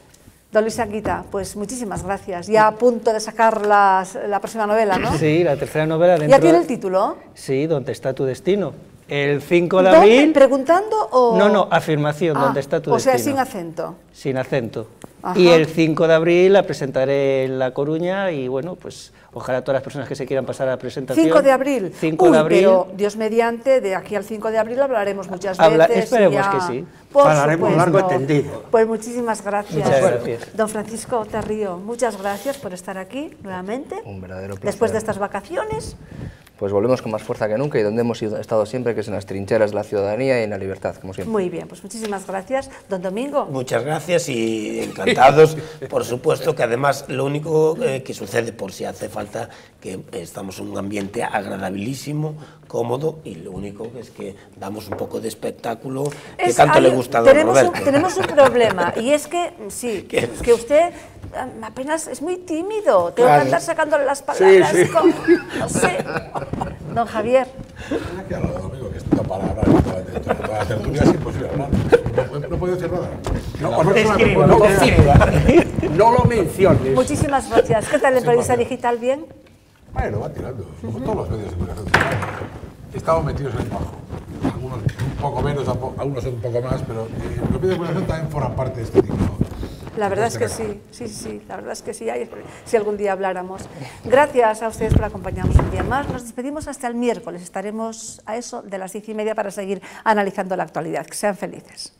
Don Luis Anguita, pues muchísimas gracias. Ya a punto de sacar la próxima novela, ¿no? Sí, la tercera novela. ¿Ya tiene el título? Sí, ¿Dónde está tu destino? El 5 de abril... ¿Preguntando o...? No, afirmación, ¿dónde está tu destino? O sea, sin acento. Sin acento. Ajá. Y el 5 de abril la presentaré en La Coruña y bueno, pues ojalá todas las personas que se quieran pasar a la presentación... 5 de abril. 5 de abril. Pero Dios mediante, de aquí al 5 de abril hablaremos muchas veces. Esperemos que sí. Hablaremos largo y tendido. Pues muchísimas gracias. Muchas gracias. Don Francisco Tarrío, muchas gracias por estar aquí nuevamente. Un verdadero placer. Después de estas vacaciones. Pues volvemos con más fuerza que nunca y donde hemos estado siempre, que es en las trincheras de la ciudadanía y en la libertad, como siempre. Muy bien, pues muchísimas gracias. Don Domingo. Muchas gracias y encantados. Por supuesto que además lo único que sucede, por si hace falta, que estamos en un ambiente agradabilísimo, cómodo, y lo único es que damos un poco de espectáculo que tanto le gusta a don Roberto. Tenemos un problema, y es que, sí, que usted apenas es muy tímido. Tengo que andar sacándole las palabras. Sí. No sé. Don Javier. Aquí al lado, Domingo, que está para hablar toda la tertulia es imposible hablar. No puedo decir nada. No lo menciones. Muchísimas gracias. ¿Qué tal en Periodista Digital? ¿Bien? Bueno, va tirando. Como todos los medios de comunicación. Estamos metidos en el bajo. Algunos un poco menos, algunos un poco más, pero los medios de comunicación también forman parte de este tipo La verdad es que sí, la verdad es que sí, si algún día habláramos. Gracias a ustedes por acompañarnos un día más. Nos despedimos hasta el miércoles. Estaremos a eso de las 10:30 para seguir analizando la actualidad. Que sean felices.